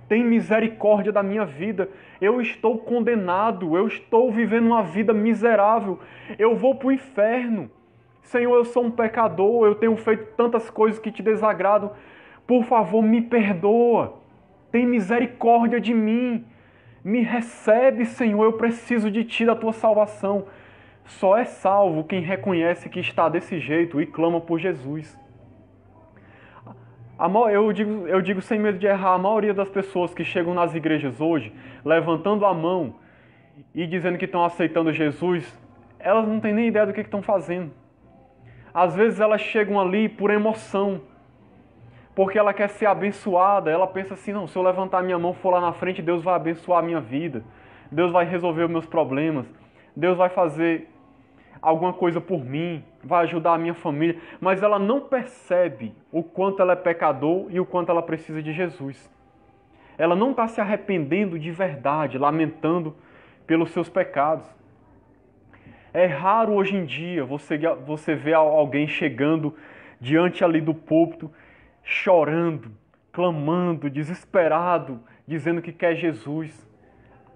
tem misericórdia da minha vida. Eu estou condenado, eu estou vivendo uma vida miserável, eu vou para o inferno. Senhor, eu sou um pecador, eu tenho feito tantas coisas que te desagradam. Por favor, me perdoa. Tem misericórdia de mim. Me recebe, Senhor, eu preciso de Ti, da Tua salvação. Só é salvo quem reconhece que está desse jeito e clama por Jesus. Eu digo sem medo de errar, a maioria das pessoas que chegam nas igrejas hoje, levantando a mão e dizendo que estão aceitando Jesus, elas não têm nem ideia do que estão fazendo. Às vezes elas chegam ali por emoção, porque ela quer ser abençoada. Ela pensa assim, não, se eu levantar minha mão e for lá na frente, Deus vai abençoar a minha vida. Deus vai resolver os meus problemas. Deus vai fazer alguma coisa por mim, vai ajudar a minha família. Mas ela não percebe o quanto ela é pecador e o quanto ela precisa de Jesus. Ela não está se arrependendo de verdade, lamentando pelos seus pecados. É raro hoje em dia você ver alguém chegando diante ali do púlpito, chorando, clamando, desesperado, dizendo que quer Jesus.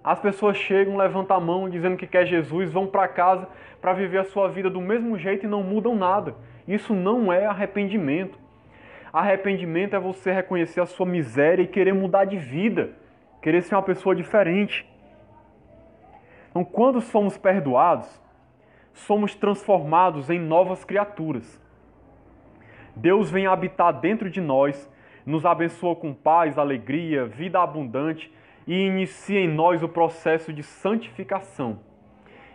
As pessoas chegam, levantam a mão dizendo que quer Jesus, vão para casa para viver a sua vida do mesmo jeito e não mudam nada. Isso não é arrependimento. Arrependimento é você reconhecer a sua miséria e querer mudar de vida, querer ser uma pessoa diferente. Então, quando somos perdoados, somos transformados em novas criaturas. Deus vem habitar dentro de nós, nos abençoa com paz, alegria, vida abundante e inicia em nós o processo de santificação.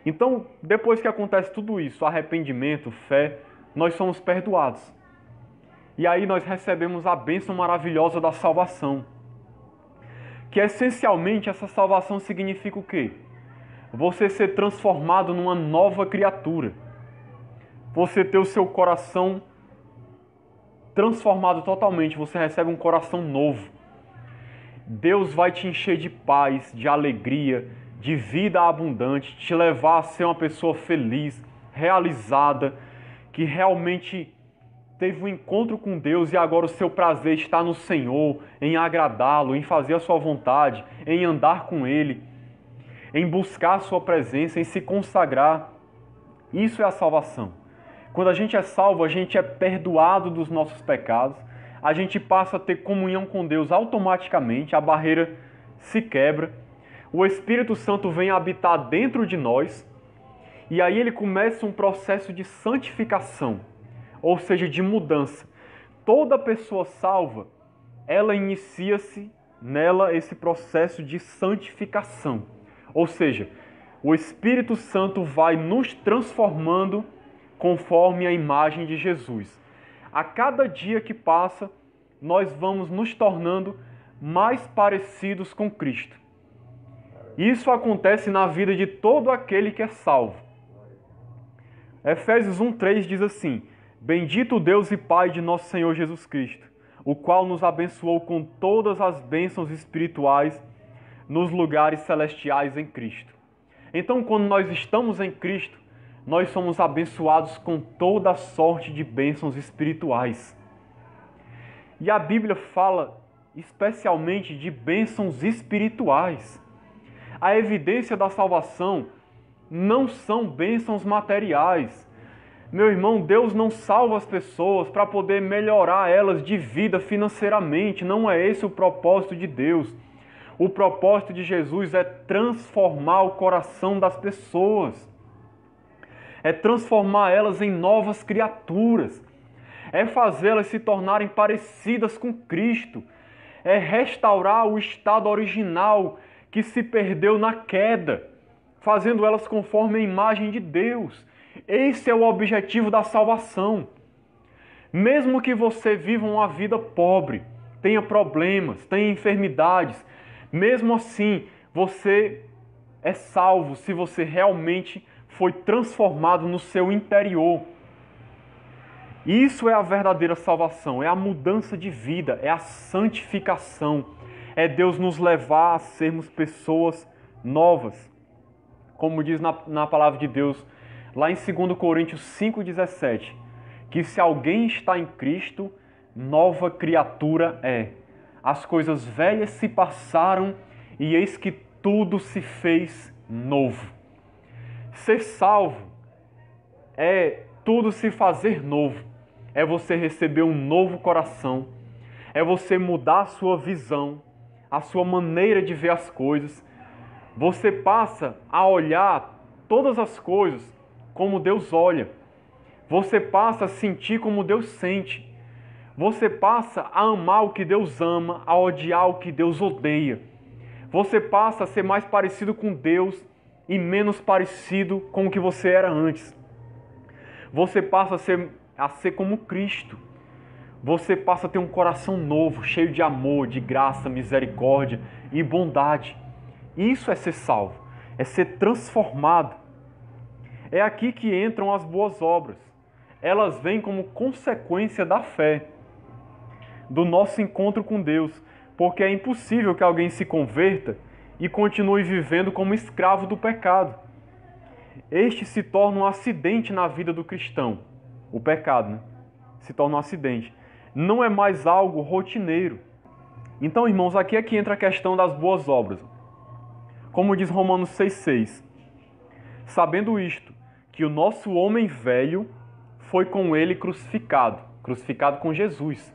Então, depois que acontece tudo isso, arrependimento, fé, nós somos perdoados. E aí nós recebemos a bênção maravilhosa da salvação. Que essencialmente essa salvação significa o quê? Você ser transformado numa nova criatura. Você ter o seu coração transformado totalmente. Você recebe um coração novo. Deus vai te encher de paz, de alegria, de vida abundante, te levar a ser uma pessoa feliz, realizada, que realmente teve um encontro com Deus e agora o seu prazer está no Senhor, em agradá-lo, em fazer a sua vontade, em andar com Ele, em buscar a sua presença, em se consagrar. Isso é a salvação. Quando a gente é salvo, a gente é perdoado dos nossos pecados, a gente passa a ter comunhão com Deus automaticamente, a barreira se quebra, o Espírito Santo vem habitar dentro de nós e aí ele começa um processo de santificação, ou seja, de mudança. Toda pessoa salva, ela inicia-se nela esse processo de santificação. Ou seja, o Espírito Santo vai nos transformando conforme a imagem de Jesus. A cada dia que passa, nós vamos nos tornando mais parecidos com Cristo. Isso acontece na vida de todo aquele que é salvo. Efésios 1:3 diz assim: Bendito Deus e Pai de nosso Senhor Jesus Cristo, o qual nos abençoou com todas as bênçãos espirituais nos lugares celestiais em Cristo. Então, quando nós estamos em Cristo, nós somos abençoados com toda a sorte de bênçãos espirituais. E a Bíblia fala especialmente de bênçãos espirituais. A evidência da salvação não são bênçãos materiais. Meu irmão, Deus não salva as pessoas para poder melhorar elas de vida financeiramente. Não é esse o propósito de Deus. O propósito de Jesus é transformar o coração das pessoas. É transformar elas em novas criaturas. É fazê-las se tornarem parecidas com Cristo. É restaurar o estado original que se perdeu na queda, fazendo elas conforme a imagem de Deus. Esse é o objetivo da salvação. Mesmo que você viva uma vida pobre, tenha problemas, tenha enfermidades, mesmo assim, você é salvo se você realmente foi transformado no seu interior. Isso é a verdadeira salvação, é a mudança de vida, é a santificação, é Deus nos levar a sermos pessoas novas. Como diz na palavra de Deus, lá em 2 Coríntios 5,17, que se alguém está em Cristo, nova criatura é. As coisas velhas se passaram e eis que tudo se fez novo. Ser salvo é tudo se fazer novo. É você receber um novo coração. É você mudar a sua visão, a sua maneira de ver as coisas. Você passa a olhar todas as coisas como Deus olha. Você passa a sentir como Deus sente. Você passa a amar o que Deus ama, a odiar o que Deus odeia. Você passa a ser mais parecido com Deus e menos parecido com o que você era antes. Você passa a ser a ser como Cristo. Você passa a ter um coração novo, cheio de amor, de graça, misericórdia e bondade. Isso é ser salvo, é ser transformado. É aqui que entram as boas obras. Elas vêm como consequência da fé, do nosso encontro com Deus, porque é impossível que alguém se converta e continue vivendo como escravo do pecado. Este se torna um acidente na vida do cristão. O pecado, né? Se torna um acidente. Não é mais algo rotineiro. Então, irmãos, aqui é que entra a questão das boas obras. Como diz Romanos 6,6. Sabendo isto, que o nosso homem velho foi com ele crucificado com Jesus,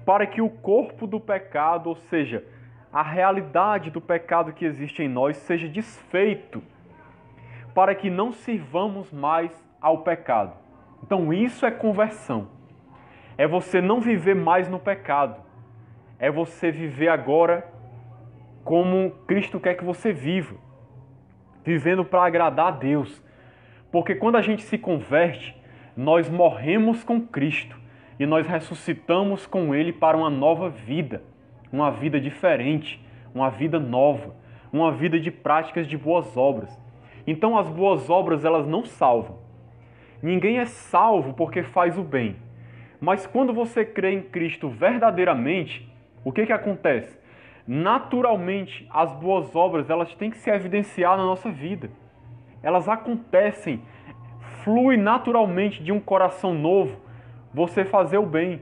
para que o corpo do pecado, ou seja, a realidade do pecado que existe em nós, seja desfeito, para que não sirvamos mais ao pecado. Então isso é conversão. É você não viver mais no pecado. É você viver agora como Cristo quer que você viva. Vivendo para agradar a Deus. Porque quando a gente se converte, nós morremos com Cristo e nós ressuscitamos com Ele para uma nova vida. Uma vida diferente, uma vida nova, uma vida de práticas de boas obras. Então as boas obras, elas não salvam. Ninguém é salvo porque faz o bem. Mas quando você crê em Cristo verdadeiramente, o que acontece? Naturalmente, as boas obras, elas têm que se evidenciar na nossa vida. Elas acontecem, flui naturalmente de um coração novo, você fazer o bem.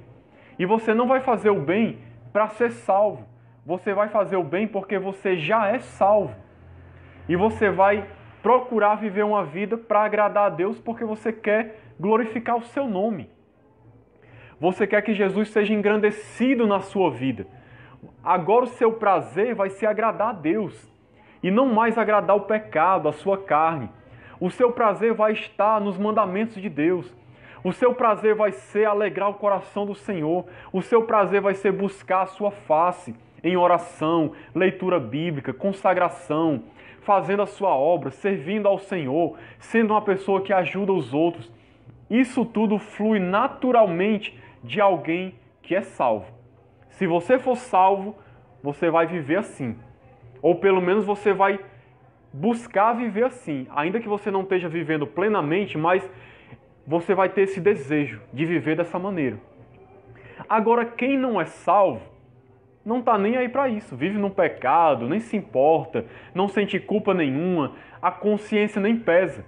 E você não vai fazer o bem para ser salvo. Você vai fazer o bem porque você já é salvo. E você vai procurar viver uma vida para agradar a Deus porque você quer glorificar o seu nome. Você quer que Jesus seja engrandecido na sua vida. Agora o seu prazer vai ser agradar a Deus e não mais agradar o pecado, a sua carne. O seu prazer vai estar nos mandamentos de Deus. O seu prazer vai ser alegrar o coração do Senhor. O seu prazer vai ser buscar a sua face em oração, leitura bíblica, consagração, fazendo a sua obra, servindo ao Senhor, sendo uma pessoa que ajuda os outros. Isso tudo flui naturalmente de alguém que é salvo. Se você for salvo, você vai viver assim. Ou pelo menos você vai buscar viver assim. Ainda que você não esteja vivendo plenamente, mas você vai ter esse desejo de viver dessa maneira. Agora, quem não é salvo, não está nem aí para isso. Vive no pecado, nem se importa, não sente culpa nenhuma, a consciência nem pesa.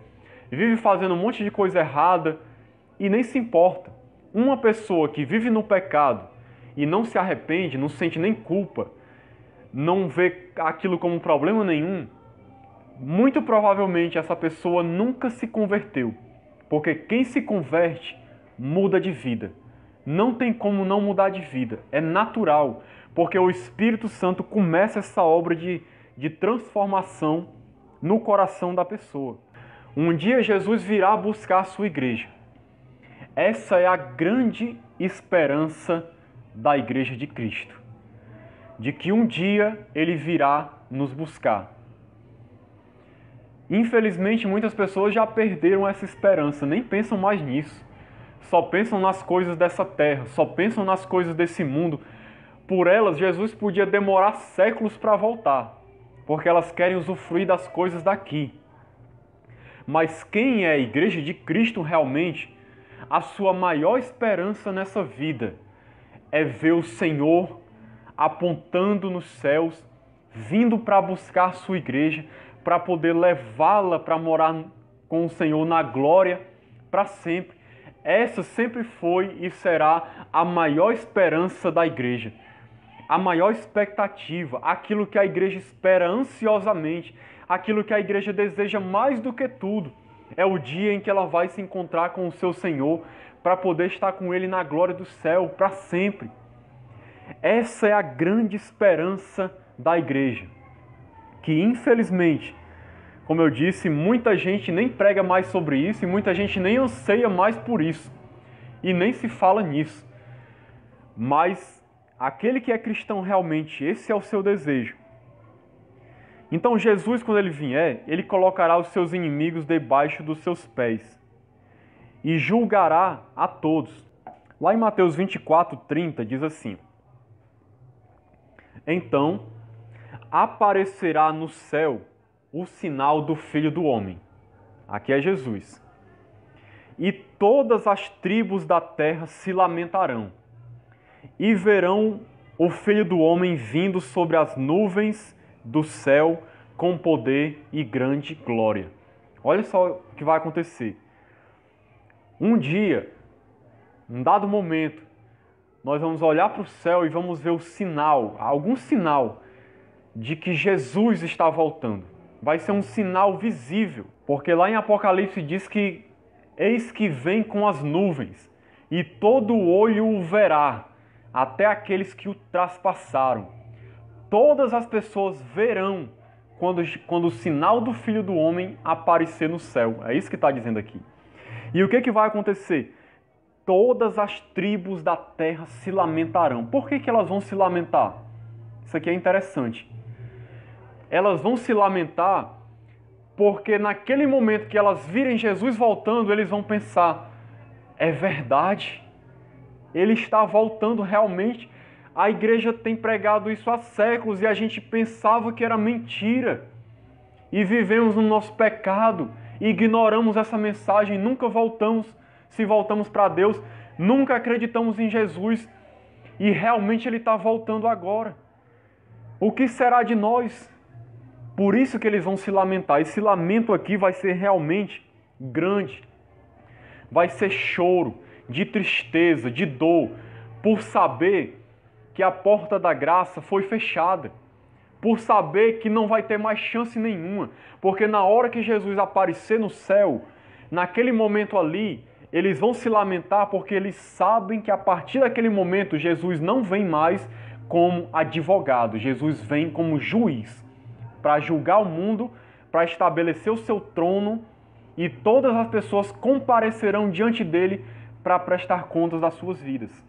Vive fazendo um monte de coisa errada e nem se importa. Uma pessoa que vive no pecado e não se arrepende, não sente nem culpa, não vê aquilo como problema nenhum, muito provavelmente essa pessoa nunca se converteu. Porque quem se converte muda de vida. Não tem como não mudar de vida. É natural. Porque o Espírito Santo começa essa obra de transformação no coração da pessoa. Um dia Jesus virá buscar a sua igreja. Essa é a grande esperança da Igreja de Cristo. De que um dia Ele virá nos buscar. Infelizmente, muitas pessoas já perderam essa esperança, nem pensam mais nisso. Só pensam nas coisas dessa terra, só pensam nas coisas desse mundo. Por elas, Jesus podia demorar séculos para voltar, porque elas querem usufruir das coisas daqui. Mas quem é a Igreja de Cristo realmente, a sua maior esperança nessa vida é ver o Senhor apontando nos céus, vindo para buscar a sua igreja, para poder levá-la para morar com o Senhor na glória para sempre. Essa sempre foi e será a maior esperança da igreja. A maior expectativa, aquilo que a igreja espera ansiosamente, aquilo que a igreja deseja mais do que tudo, é o dia em que ela vai se encontrar com o seu Senhor para poder estar com Ele na glória do céu para sempre. Essa é a grande esperança da igreja, que infelizmente, como eu disse, muita gente nem prega mais sobre isso e muita gente nem anseia mais por isso e nem se fala nisso. Mas aquele que é cristão realmente, esse é o seu desejo. Então Jesus, quando Ele vier, Ele colocará os seus inimigos debaixo dos seus pés. e julgará a todos. Lá em Mateus 24:30 diz assim: Então aparecerá no céu o sinal do Filho do Homem. Aqui é Jesus. E todas as tribos da terra se lamentarão, e verão o Filho do Homem vindo sobre as nuvens do céu com poder e grande glória. Olha só o que vai acontecer. Um dia, num dado momento, nós vamos olhar para o céu e vamos ver o sinal, algum sinal de que Jesus está voltando. Vai ser um sinal visível, porque lá em Apocalipse diz que eis que vem com as nuvens, e todo olho o verá, até aqueles que o traspassaram. Todas as pessoas verão quando o sinal do Filho do Homem aparecer no céu. É isso que está dizendo aqui. E o que vai acontecer? Todas as tribos da terra se lamentarão. Por que elas vão se lamentar? Isso aqui é interessante. Elas vão se lamentar porque naquele momento que elas virem Jesus voltando, eles vão pensar: é verdade, ele está voltando realmente. A igreja tem pregado isso há séculos e a gente pensava que era mentira. E vivemos no nosso pecado, ignoramos essa mensagem, nunca se voltamos para Deus, nunca acreditamos em Jesus e realmente Ele está voltando agora. O que será de nós? Por isso que eles vão se lamentar. Esse lamento aqui vai ser realmente grande. Vai ser choro, de tristeza, de dor, por saber que a porta da graça foi fechada. Por saber que não vai ter mais chance nenhuma. Porque na hora que Jesus aparecer no céu, naquele momento ali, eles vão se lamentar porque eles sabem que a partir daquele momento Jesus não vem mais como advogado. Jesus vem como juiz para julgar o mundo, para estabelecer o seu trono, e todas as pessoas comparecerão diante dele para prestar contas das suas vidas.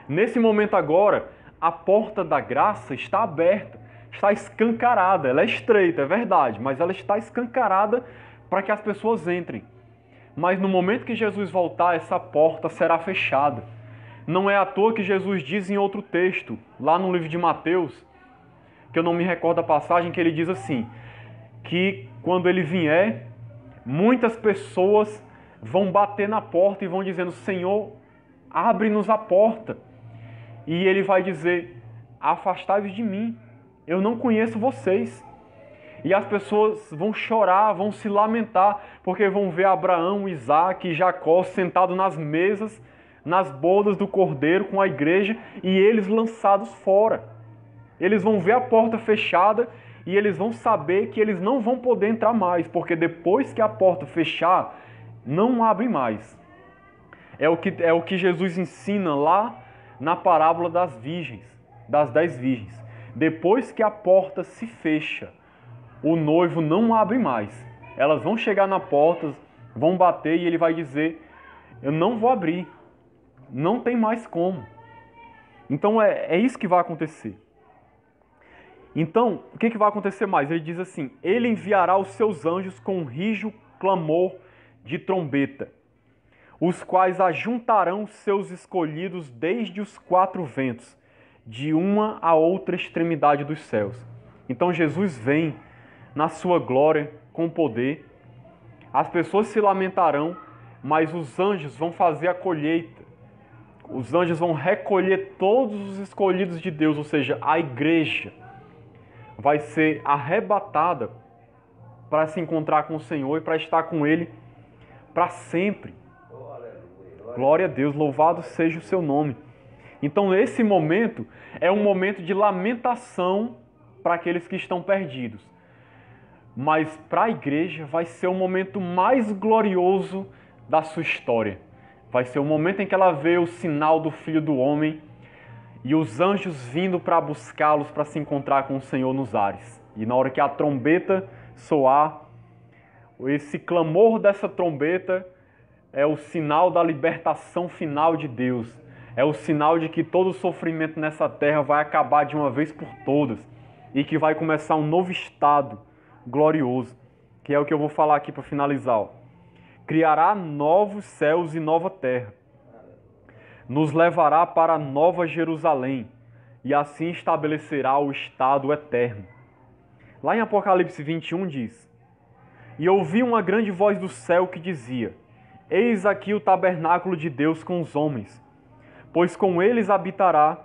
Nesse momento agora, a porta da graça está aberta, está escancarada. Ela é estreita, é verdade, mas ela está escancarada para que as pessoas entrem. Mas no momento que Jesus voltar, essa porta será fechada. Não é à toa que Jesus diz em outro texto, lá no livro de Mateus, que eu não me recordo a passagem, que ele diz assim, que quando ele vier, muitas pessoas vão bater na porta e vão dizendo: Senhor, abre-nos a porta. E ele vai dizer: afastai-vos de mim, eu não conheço vocês. E as pessoas vão chorar, vão se lamentar, porque vão ver Abraão, Isaac e Jacó sentados nas mesas, nas bodas do Cordeiro com a igreja, e eles lançados fora. Eles vão ver a porta fechada e eles vão saber que eles não vão poder entrar mais, porque depois que a porta fechar, não abre mais. É o que Jesus ensina lá na parábola das virgens, das 10 virgens. Depois que a porta se fecha, o noivo não abre mais. Elas vão chegar na porta, vão bater e ele vai dizer: eu não vou abrir, não tem mais como. Então é isso que vai acontecer. Então, o que vai acontecer mais? Ele diz assim: ele enviará os seus anjos com um rijo clamor de trombeta, os quais ajuntarão seus escolhidos desde os 4 ventos, de uma a outra extremidade dos céus. Então Jesus vem na sua glória com poder. As pessoas se lamentarão, mas os anjos vão fazer a colheita. Os anjos vão recolher todos os escolhidos de Deus, ou seja, a igreja vai ser arrebatada para se encontrar com o Senhor e para estar com Ele para sempre. Glória a Deus, louvado seja o seu nome. Então esse momento é um momento de lamentação para aqueles que estão perdidos. Mas para a igreja vai ser o momento mais glorioso da sua história. Vai ser o momento em que ela vê o sinal do Filho do Homem e os anjos vindo para buscá-los para se encontrar com o Senhor nos ares. E na hora que a trombeta soar, esse clamor dessa trombeta é o sinal da libertação final de Deus. É o sinal de que todo sofrimento nessa terra vai acabar de uma vez por todas e que vai começar um novo estado glorioso, que é o que eu vou falar aqui para finalizar. criará novos céus e nova terra. Nos levará para a nova Jerusalém e assim estabelecerá o estado eterno. Lá em Apocalipse 21 diz: E ouvi uma grande voz do céu que dizia: Eis aqui o tabernáculo de Deus com os homens, pois com eles habitará,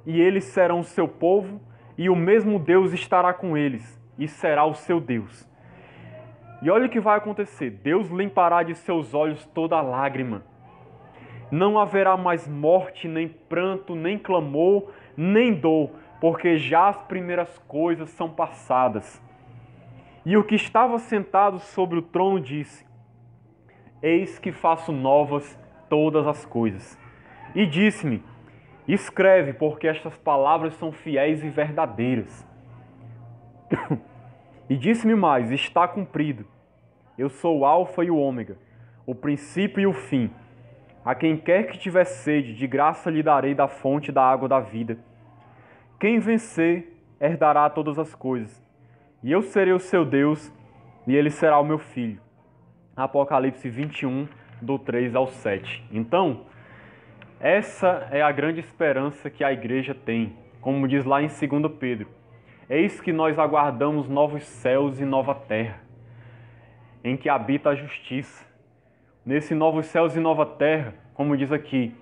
e eles serão o seu povo, e o mesmo Deus estará com eles, e será o seu Deus. E olha o que vai acontecer: Deus limpará de seus olhos toda lágrima. Não haverá mais morte, nem pranto, nem clamor, nem dor, porque já as primeiras coisas são passadas. E o que estava sentado sobre o trono disse: Eis que faço novas todas as coisas. E disse-me: Escreve, porque estas palavras são fiéis e verdadeiras. E disse-me mais: Está cumprido. Eu sou o Alfa e o Ômega, o princípio e o fim. A quem quer que tiver sede, de graça lhe darei da fonte da água da vida. Quem vencer, herdará todas as coisas. E eu serei o seu Deus, e ele será o meu filho. Apocalipse 21, do 3 ao 7. Então, essa é a grande esperança que a igreja tem. Como diz lá em 2 Pedro: Eis que nós aguardamos novos céus e nova terra, em que habita a justiça. Nesse novos céus e nova terra, como diz aqui,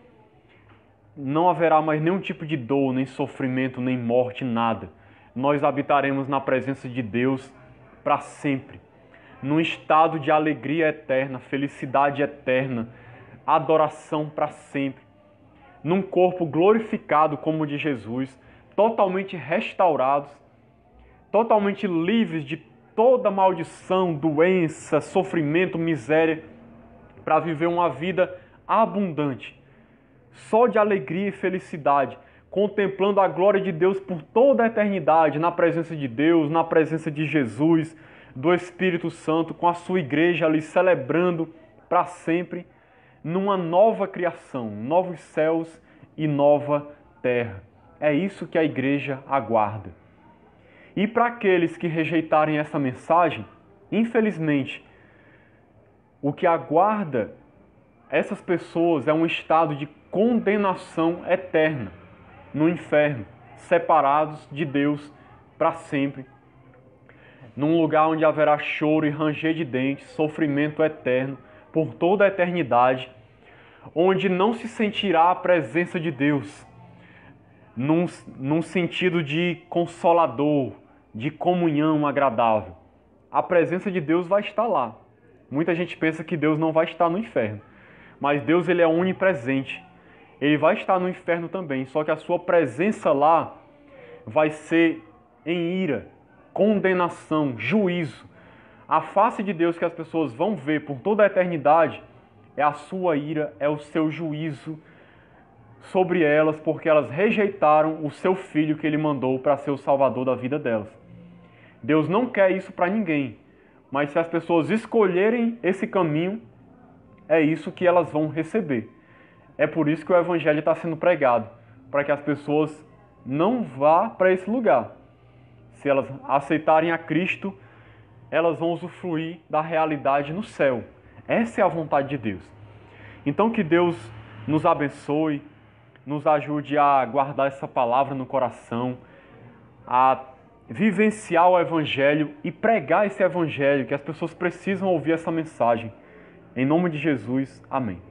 não haverá mais nenhum tipo de dor, nem sofrimento, nem morte, nada. Nós habitaremos na presença de Deus para sempre, num estado de alegria eterna, felicidade eterna, adoração para sempre, num corpo glorificado como o de Jesus, totalmente restaurados, totalmente livres de toda maldição, doença, sofrimento, miséria, para viver uma vida abundante, só de alegria e felicidade, contemplando a glória de Deus por toda a eternidade, na presença de Deus, na presença de Jesus, do Espírito Santo, com a sua igreja ali celebrando para sempre, numa nova criação, novos céus e nova terra. É isso que a igreja aguarda. E para aqueles que rejeitarem essa mensagem, infelizmente, o que aguarda essas pessoas é um estado de condenação eterna no inferno, separados de Deus para sempre, num lugar onde haverá choro e ranger de dentes, sofrimento eterno por toda a eternidade, onde não se sentirá a presença de Deus, num sentido de consolador, de comunhão agradável. A presença de Deus vai estar lá. Muita gente pensa que Deus não vai estar no inferno, mas Deus ele é onipresente. Ele vai estar no inferno também, só que a sua presença lá vai ser em ira, condenação, juízo. A face de Deus que as pessoas vão ver por toda a eternidade é a sua ira, é o seu juízo sobre elas, porque elas rejeitaram o seu filho que ele mandou para ser o salvador da vida delas. Deus não quer isso para ninguém, mas se as pessoas escolherem esse caminho, é isso que elas vão receber. É por isso que o Evangelho está sendo pregado, para que as pessoas não vá para esse lugar. Se elas aceitarem a Cristo, elas vão usufruir da realidade no céu. Essa é a vontade de Deus. Então que Deus nos abençoe, nos ajude a guardar essa palavra no coração, a vivenciar o Evangelho e pregar esse Evangelho, que as pessoas precisam ouvir essa mensagem. Em nome de Jesus, amém.